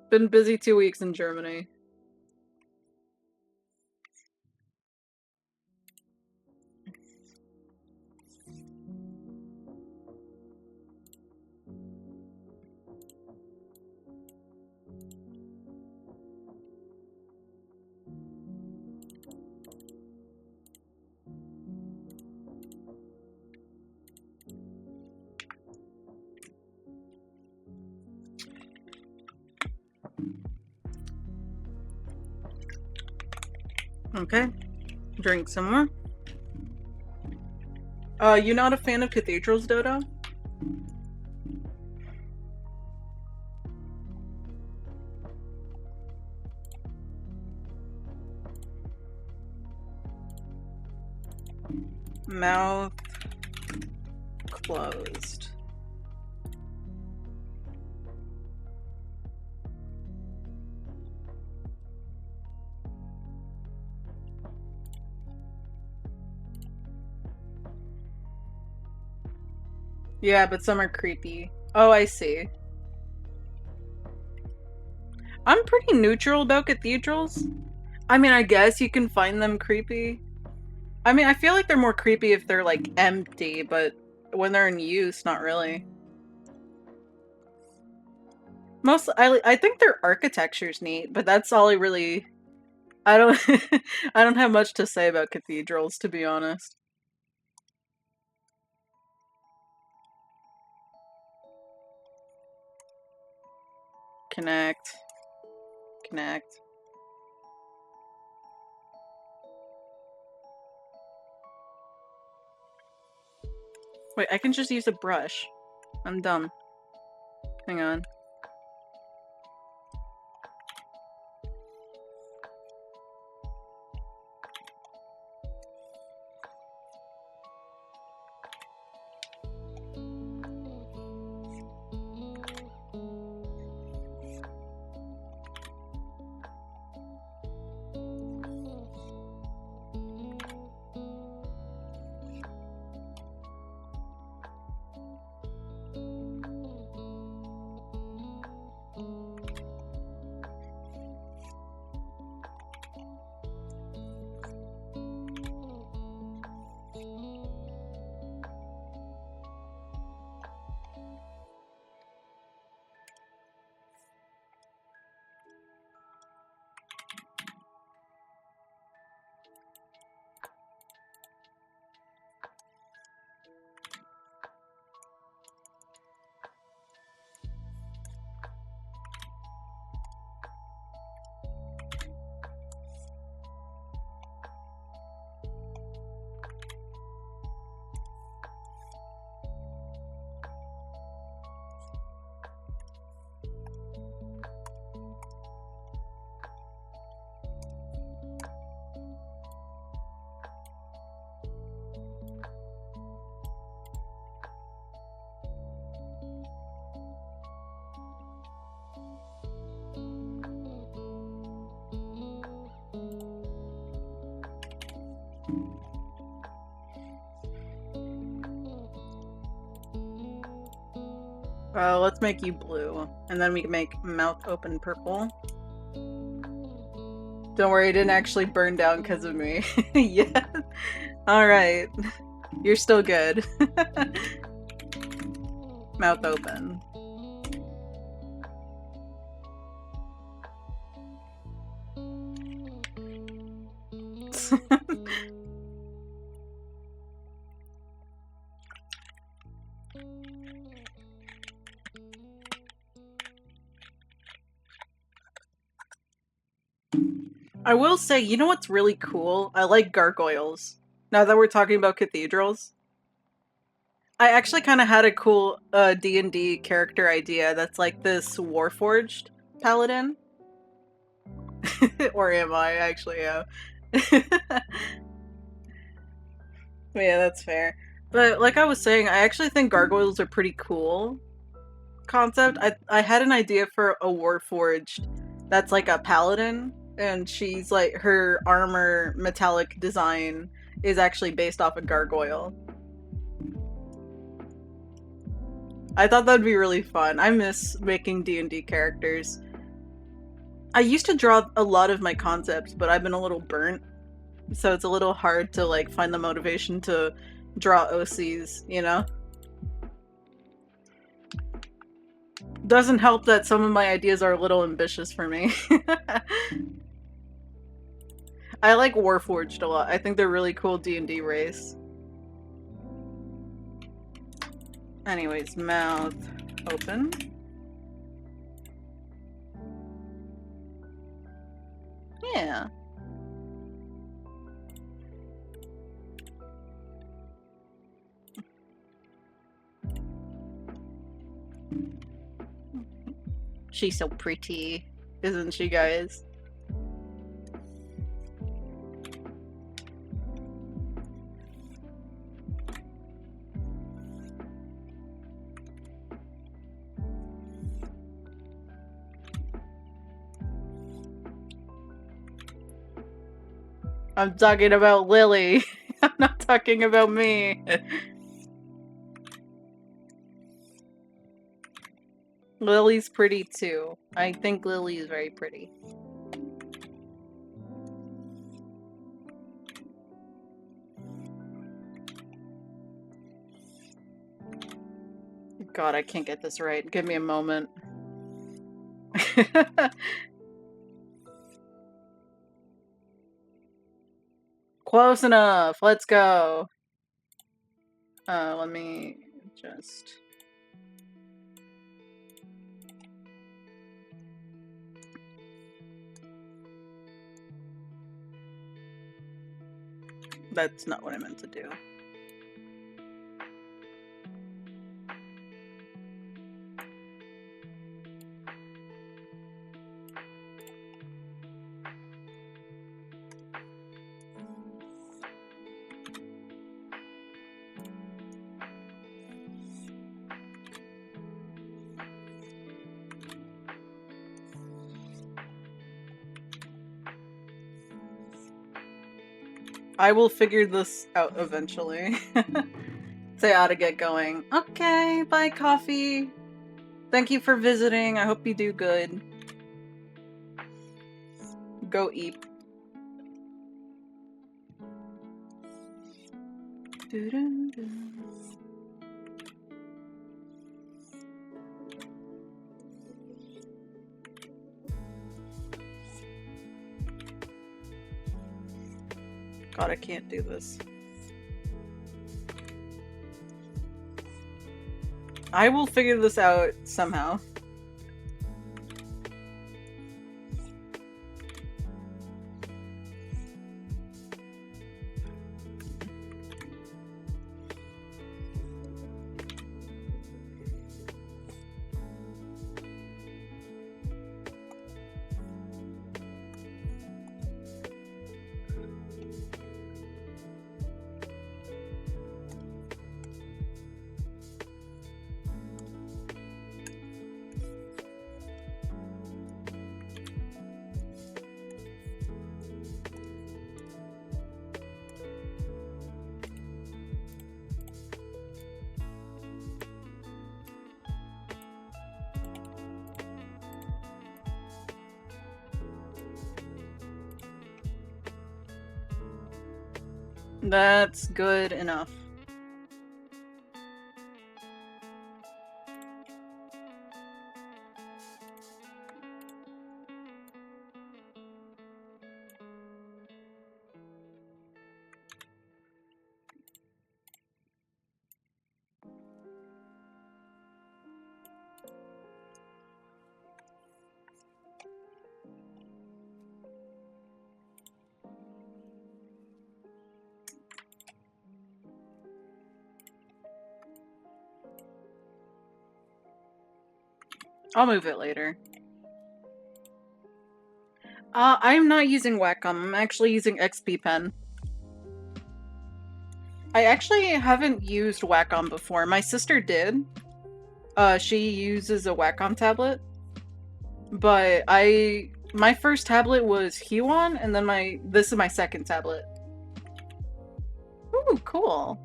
S1: Been busy 2 weeks in Germany. Okay, drink some more. You not a fan of cathedrals, Dodo? Mouth closed. Yeah, but some are creepy. Oh, I see. I'm pretty neutral about cathedrals. I mean, I guess you can find them creepy. I mean, I feel like they're more creepy if they're, like, empty, but when they're in use, not really. I think their architecture's neat, but that's all I really... I don't I don't have much to say about cathedrals, to be honest. Connect. Connect. Wait, I can just use a brush. I'm dumb. Hang on. Let's make you blue, and then we can make mouth open purple. Don't worry, it didn't actually burn down because of me. Yeah. Alright. You're still good. Mouth open. I will say, you know what's really cool? I like gargoyles. Now that we're talking about cathedrals. I actually kind of had a cool D&D character idea that's like this Warforged paladin. Or am I? Actually, yeah. Yeah, that's fair. But like I was saying, I actually think gargoyles are pretty cool concept. I had an idea for a Warforged that's like a paladin, and she's like, her armor metallic design is actually based off a gargoyle. I thought that'd be really fun. I miss making D&D characters. I used to draw a lot of my concepts, but I've been a little burnt, so it's a little hard to like find the motivation to draw OCs, you know? Doesn't help that some of my ideas are a little ambitious for me. I like Warforged a lot. I think they're really cool D&D race. Anyways, mouth open. Yeah. She's so pretty, isn't she, guys? I'm talking about Lily. I'm not talking about me. Lily's pretty too. I think Lily is very pretty. God, I can't get this right. Give me a moment. Close enough. Let's go. Let me just... That's not what I meant to do. I will figure this out eventually. Say I ought to get going. Okay, bye coffee. Thank you for visiting. I hope you do good. Go eat. God, I can't do this. I will figure this out somehow. That's good enough. I'll move it later. I'm not using Wacom. I'm actually using XP Pen. I actually haven't used Wacom before. My sister did. She uses a Wacom tablet. But my first tablet was Huon, and then this is my second tablet. Ooh, cool.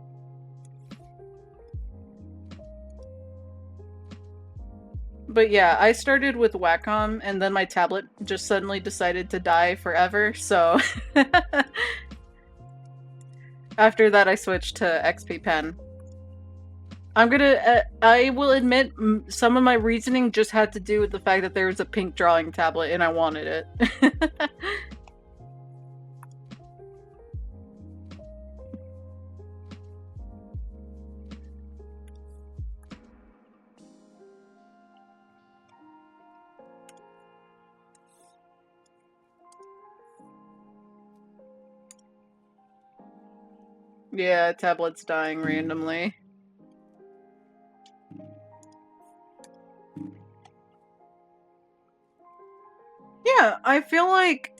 S1: But yeah, I started with Wacom, and then my tablet just suddenly decided to die forever, so after that I switched to XP Pen. I will admit, some of my reasoning just had to do with the fact that there was a pink drawing tablet and I wanted it. Yeah, tablet's dying randomly. Yeah, I feel like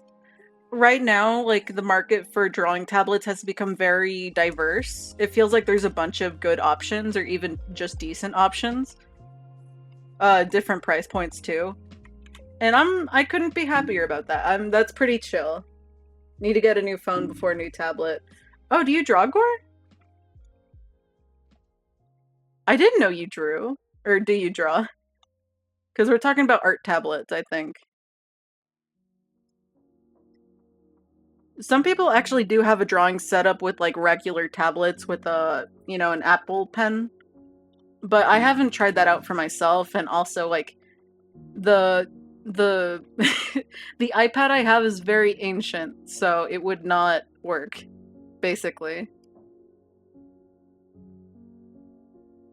S1: right now, like, the market for drawing tablets has become very diverse. It feels like there's a bunch of good options, or even just decent options. Different price points too. And I couldn't be happier about that. That's pretty chill. Need to get a new phone before a new tablet. Oh, do you draw, Gore? I didn't know you drew. Or do you draw? Because we're talking about art tablets, I think. Some people actually do have a drawing setup with, like, regular tablets with an Apple Pen. But I haven't tried that out for myself, and also, like, the the the iPad I have is very ancient, so it would not work, basically.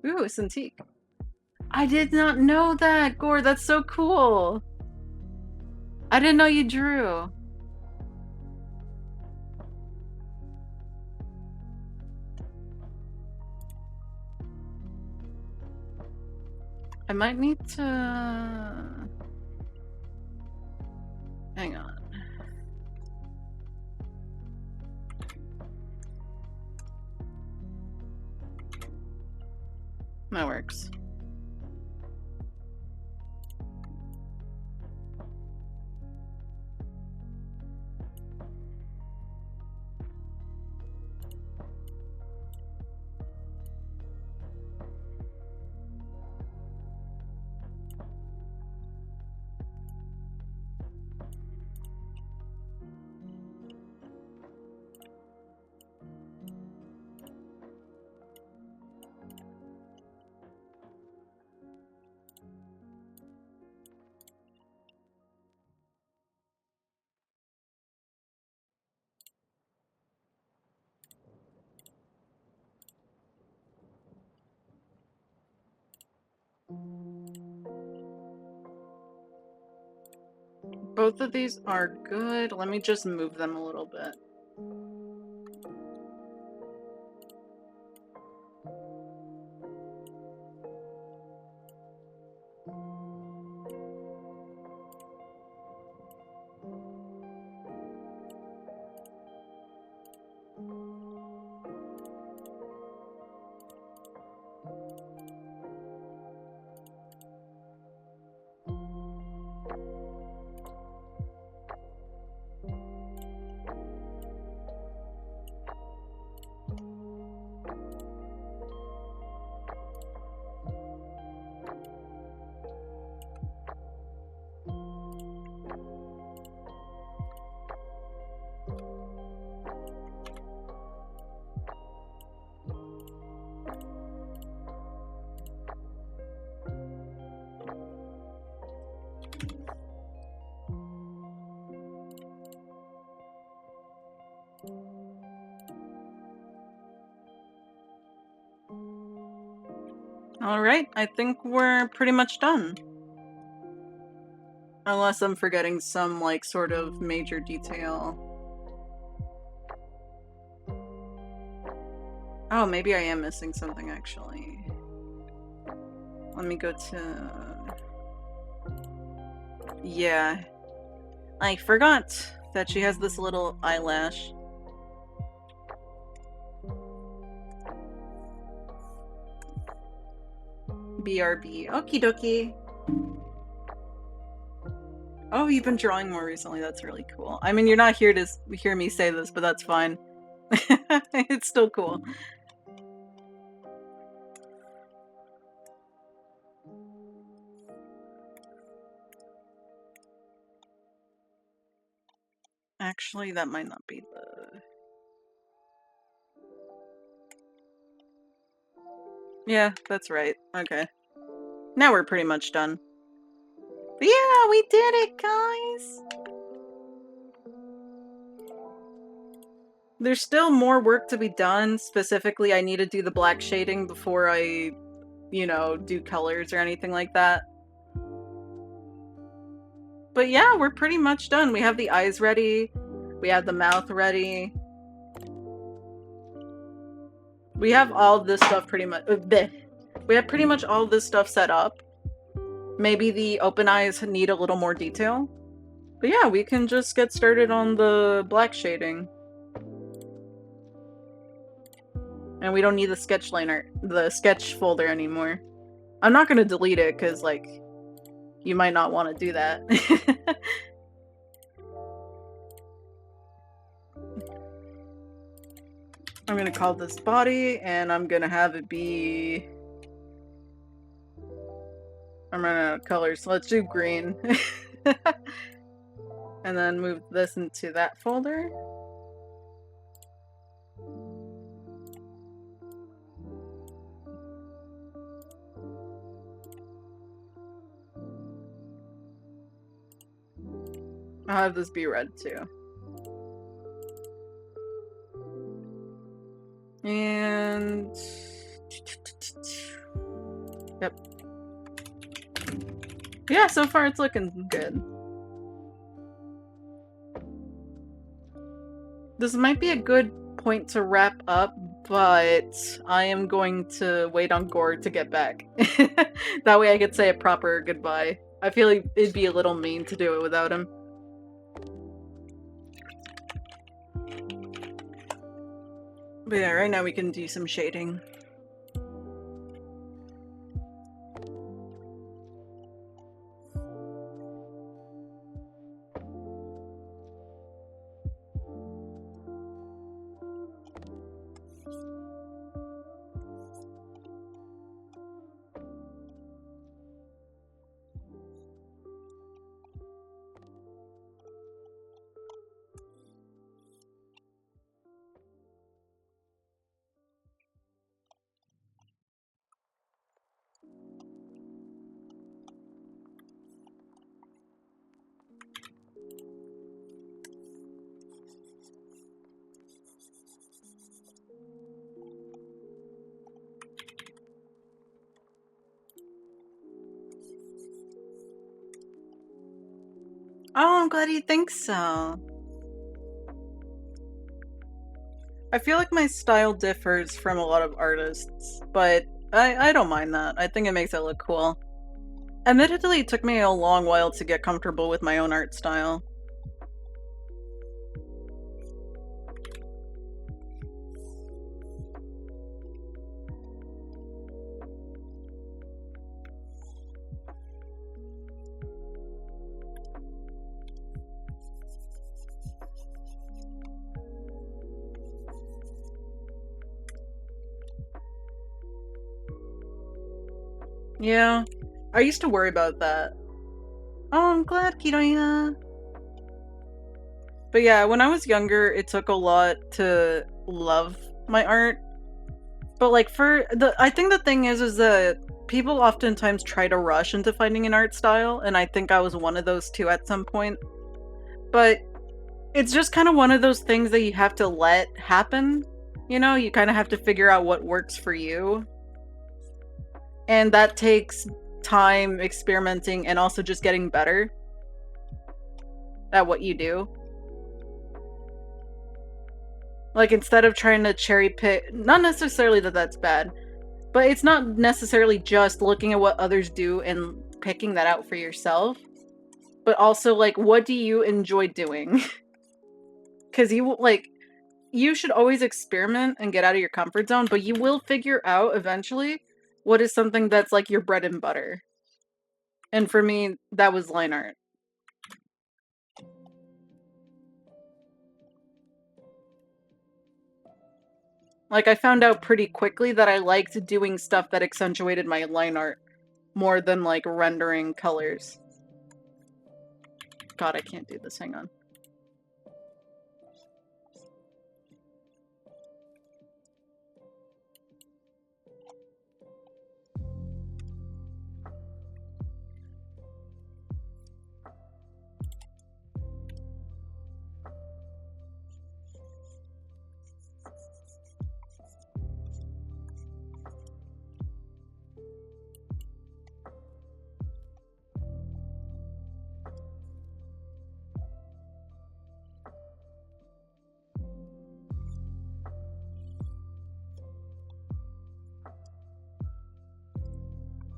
S1: Ooh, it's antique. I did not know that, Gore. That's so cool. I didn't know you drew. I might need to... Hang on. That works. Both of these are good. Let me just move them a little bit. Alright, I think we're pretty much done. Unless I'm forgetting some, like, sort of major detail. Oh, maybe I am missing something, actually. Let me go to... Yeah. I forgot that she has this little eyelash. BRB. Okie dokie. Oh, you've been drawing more recently. That's really cool. I mean, you're not here to hear me say this, but that's fine. It's still cool. Actually, that might not be the... Yeah, that's right. Okay. Now we're pretty much done. But yeah, we did it, guys! There's still more work to be done. Specifically, I need to do the black shading before I, you know, do colors or anything like that. But yeah, we're pretty much done. We have the eyes ready. We have the mouth ready. We have all this stuff pretty much... We have pretty much all this stuff set up. Maybe the open eyes need a little more detail. But yeah, we can just get started on the black shading. And we don't need the sketch liner, the sketch folder anymore. I'm not gonna delete it, because, like, you might not want to do that. I'm gonna call this body, and I'm gonna have it be... I'm running out of colors, so let's do green. And then move this into that folder. I'll have this be red too. And... Yep. Yeah, so far it's looking good. This might be a good point to wrap up, but I am going to wait on Gore to get back. That way I could say a proper goodbye. I feel like it'd be a little mean to do it without him. But yeah, right now we can do some shading. Oh, I'm glad you think so. I feel like my style differs from a lot of artists, but I don't mind that. I think it makes it look cool. Admittedly, it took me a long while to get comfortable with my own art style. Yeah, I used to worry about that. Oh, I'm glad, Kiroya. But yeah, when I was younger, it took a lot to love my art. But like I think the thing is that people oftentimes try to rush into finding an art style, and I think I was one of those too at some point. But it's just kind of one of those things that you have to let happen. You know, you kind of have to figure out what works for you. And that takes time, experimenting, and also just getting better at what you do. Like, instead of trying to cherry pick, not necessarily that that's bad, but it's not necessarily just looking at what others do and picking that out for yourself, but also, like, what do you enjoy doing? Because you should always experiment and get out of your comfort zone, but you will figure out eventually what is something that's, like, your bread and butter. And for me, that was line art. Like, I found out pretty quickly that I liked doing stuff that accentuated my line art more than, like, rendering colors. God, I can't do this. Hang on.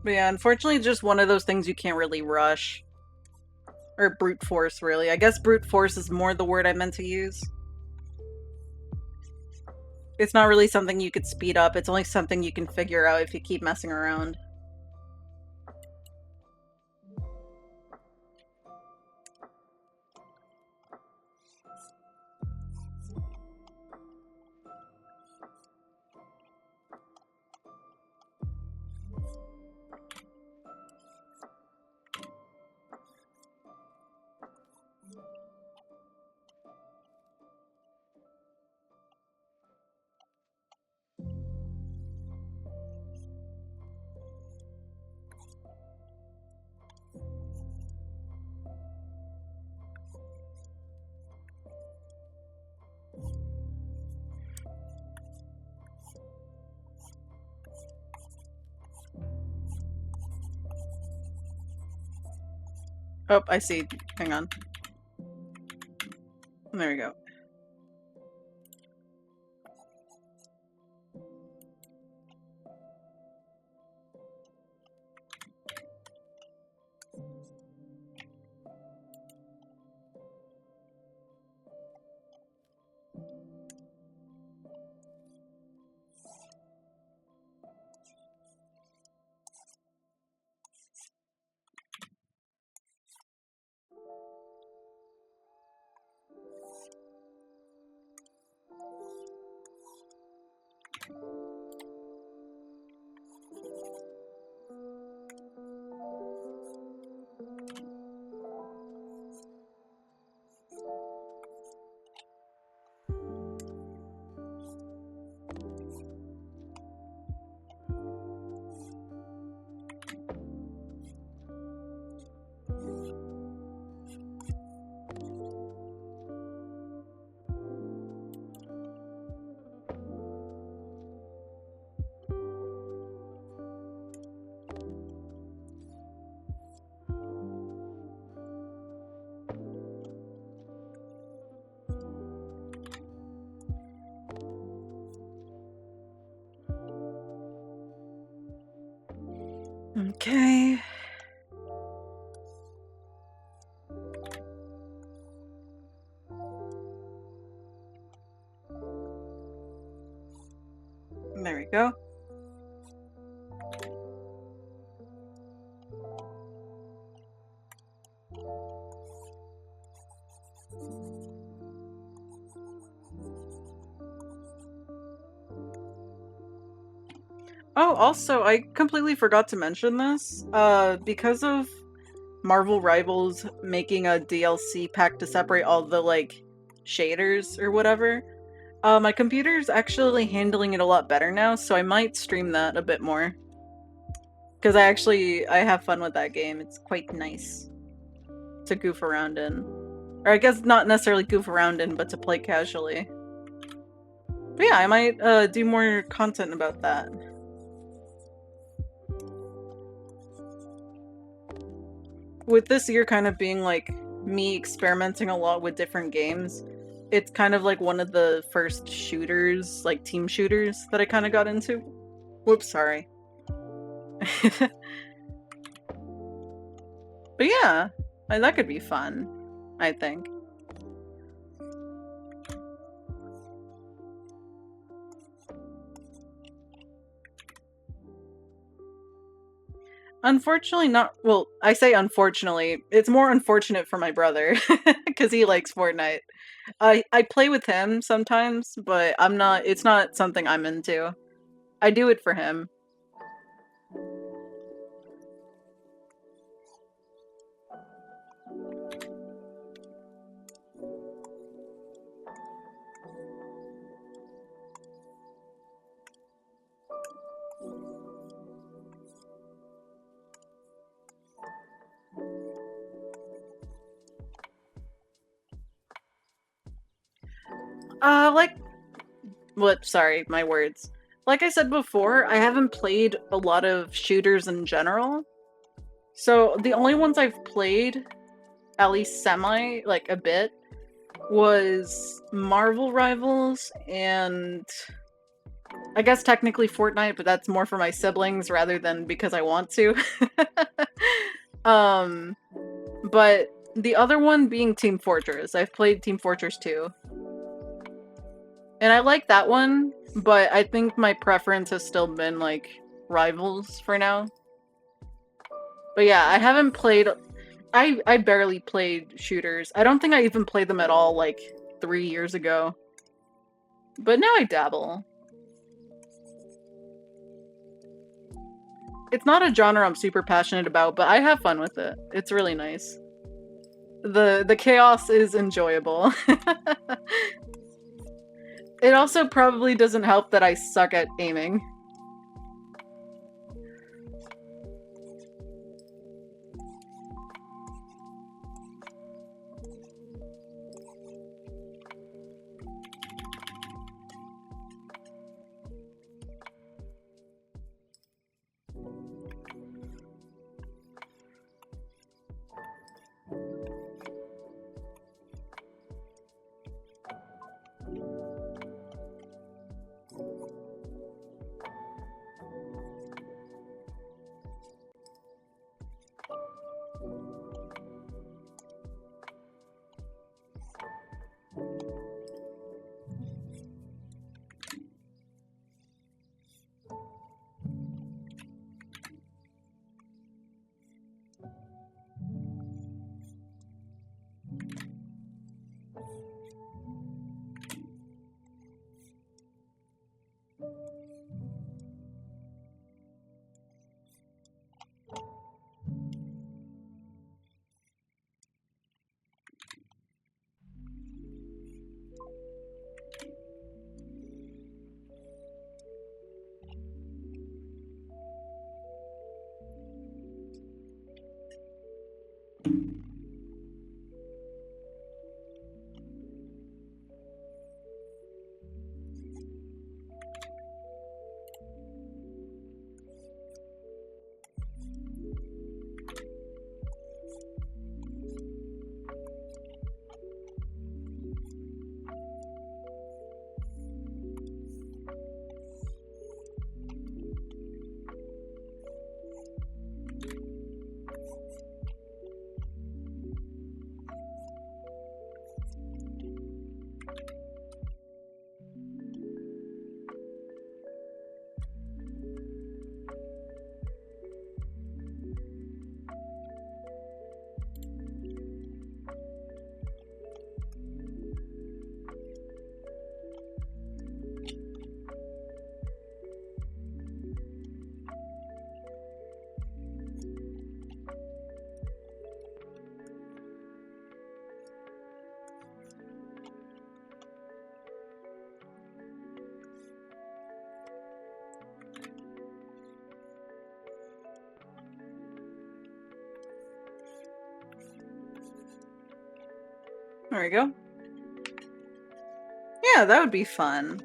S1: But yeah, unfortunately, it's just one of those things you can't really rush. Or brute force, really. I guess brute force is more the word I meant to use. It's not really something you could speed up, it's only something you can figure out if you keep messing around. Oh, I see. Hang on. There we go. Okay. There we go. Oh, also, I completely forgot to mention this. Because of Marvel Rivals making a DLC pack to separate all the, like, shaders or whatever, my computer's actually handling it a lot better now, so I might stream that a bit more. Because I have fun with that game. It's quite nice to goof around in. Or I guess not necessarily goof around in, but to play casually. But yeah, I might do more content about that. with this year kind of being like me experimenting a lot with different games, it's kind of like one of the first shooters, like team shooters, that I kind of got into. Whoops, sorry. But yeah, that could be fun, I think. Unfortunately not, well, I say unfortunately, it's more unfortunate for my brother, because he likes Fortnite. I play with him sometimes, but it's not something I'm into. I do it for him. Like, what? Sorry, my words. Like I said before, I haven't played a lot of shooters in general. So the only ones I've played, at least semi, like a bit, was Marvel Rivals and I guess technically Fortnite, but that's more for my siblings rather than because I want to. But the other one being Team Fortress. I've played Team Fortress 2. And I like that one, but I think my preference has still been, like, Rivals for now. But yeah, I haven't played... I barely played shooters. I don't think I even played them at all, like, 3 years ago. But now I dabble. It's not a genre I'm super passionate about, but I have fun with it. It's really nice. The chaos is enjoyable. It also probably doesn't help that I suck at aiming. There we go. Yeah, that would be fun.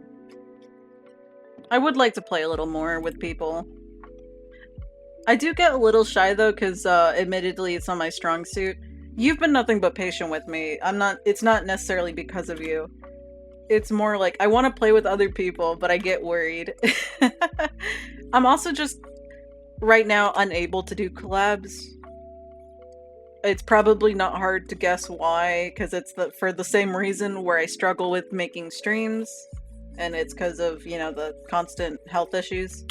S1: I would like to play a little more with people. I do get a little shy though, because admittedly it's not my strong suit. You've been nothing but patient with me. It's not necessarily because of you. It's more like I want to play with other people, but I get worried. I'm also just right now unable to do collabs. It's probably not hard to guess why, because it's for the same reason where I struggle with making streams, and it's because of, you know, the constant health issues.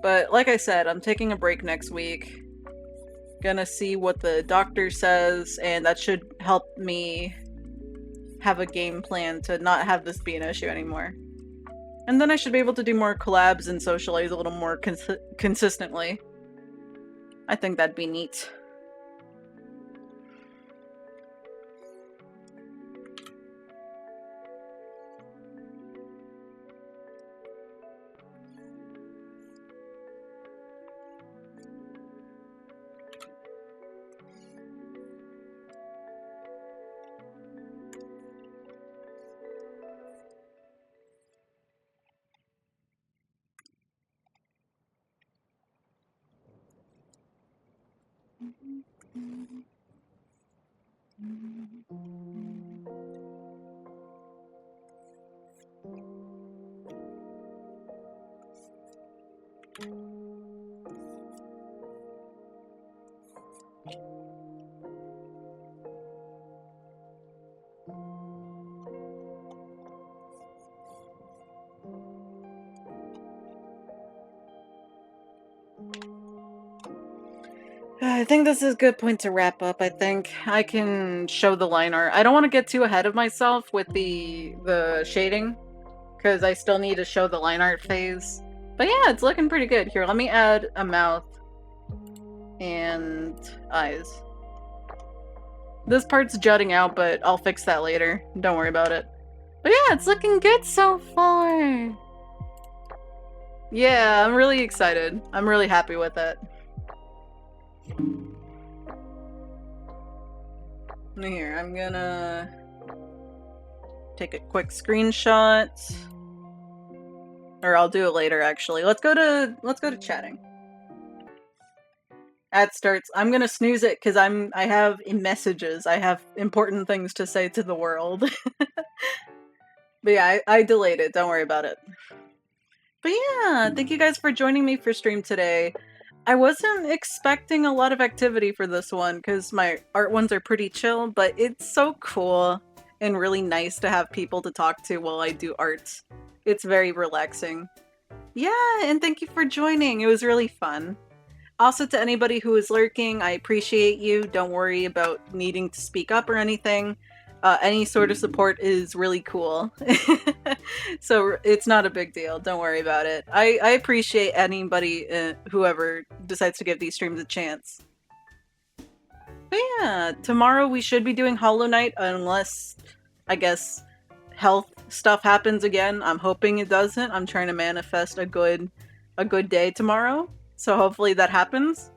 S1: But like I said, I'm taking a break next week. Gonna see what the doctor says, and that should help me have a game plan to not have this be an issue anymore. And then I should be able to do more collabs and socialize a little more consistently. I think that'd be neat. I think this is a good point to wrap up. I think I can show the line art. I don't want to get too ahead of myself with the shading, because I still need to show the line art phase. But yeah, it's looking pretty good. Here, let me add a mouth and eyes. This part's jutting out, but I'll fix that later. Don't worry about it. But yeah, it's looking good so far. Yeah, I'm really excited. I'm really happy with it. Here, I'm gonna take a quick screenshot. Or I'll do it later, actually. Let's go to chatting. Ad starts. I'm gonna snooze it because I have messages. I have important things to say to the world. But yeah, I delayed it. Don't worry about it. But yeah, thank you guys for joining me for stream today. I wasn't expecting a lot of activity for this one because my art ones are pretty chill, but it's so cool and really nice to have people to talk to while I do art. It's very relaxing. Yeah, and thank you for joining. It was really fun. Also, to anybody who is lurking, I appreciate you. Don't worry about needing to speak up or anything. Any sort of support is really cool. So it's not a big deal. Don't worry about it. I appreciate anybody, whoever decides to give these streams a chance. But yeah, tomorrow we should be doing Hollow Knight unless, I guess, health stuff happens again. I'm hoping it doesn't. I'm trying to manifest a good day tomorrow. So hopefully that happens.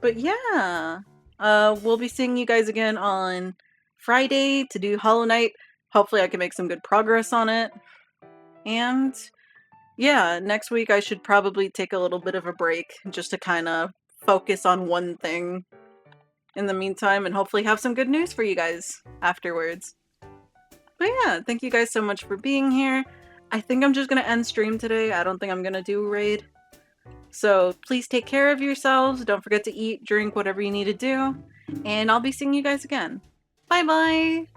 S1: But yeah, we'll be seeing you guys again on Friday to do Hollow Knight. Hopefully I can make some good progress on it. And yeah, next week I should probably take a little bit of a break just to kind of focus on one thing in the meantime and hopefully have some good news for you guys afterwards. But yeah, thank you guys so much for being here. I think I'm just going to end stream today. I don't think I'm going to do a raid. So please take care of yourselves. Don't forget to eat, drink, whatever you need to do. And I'll be seeing you guys again. Bye-bye!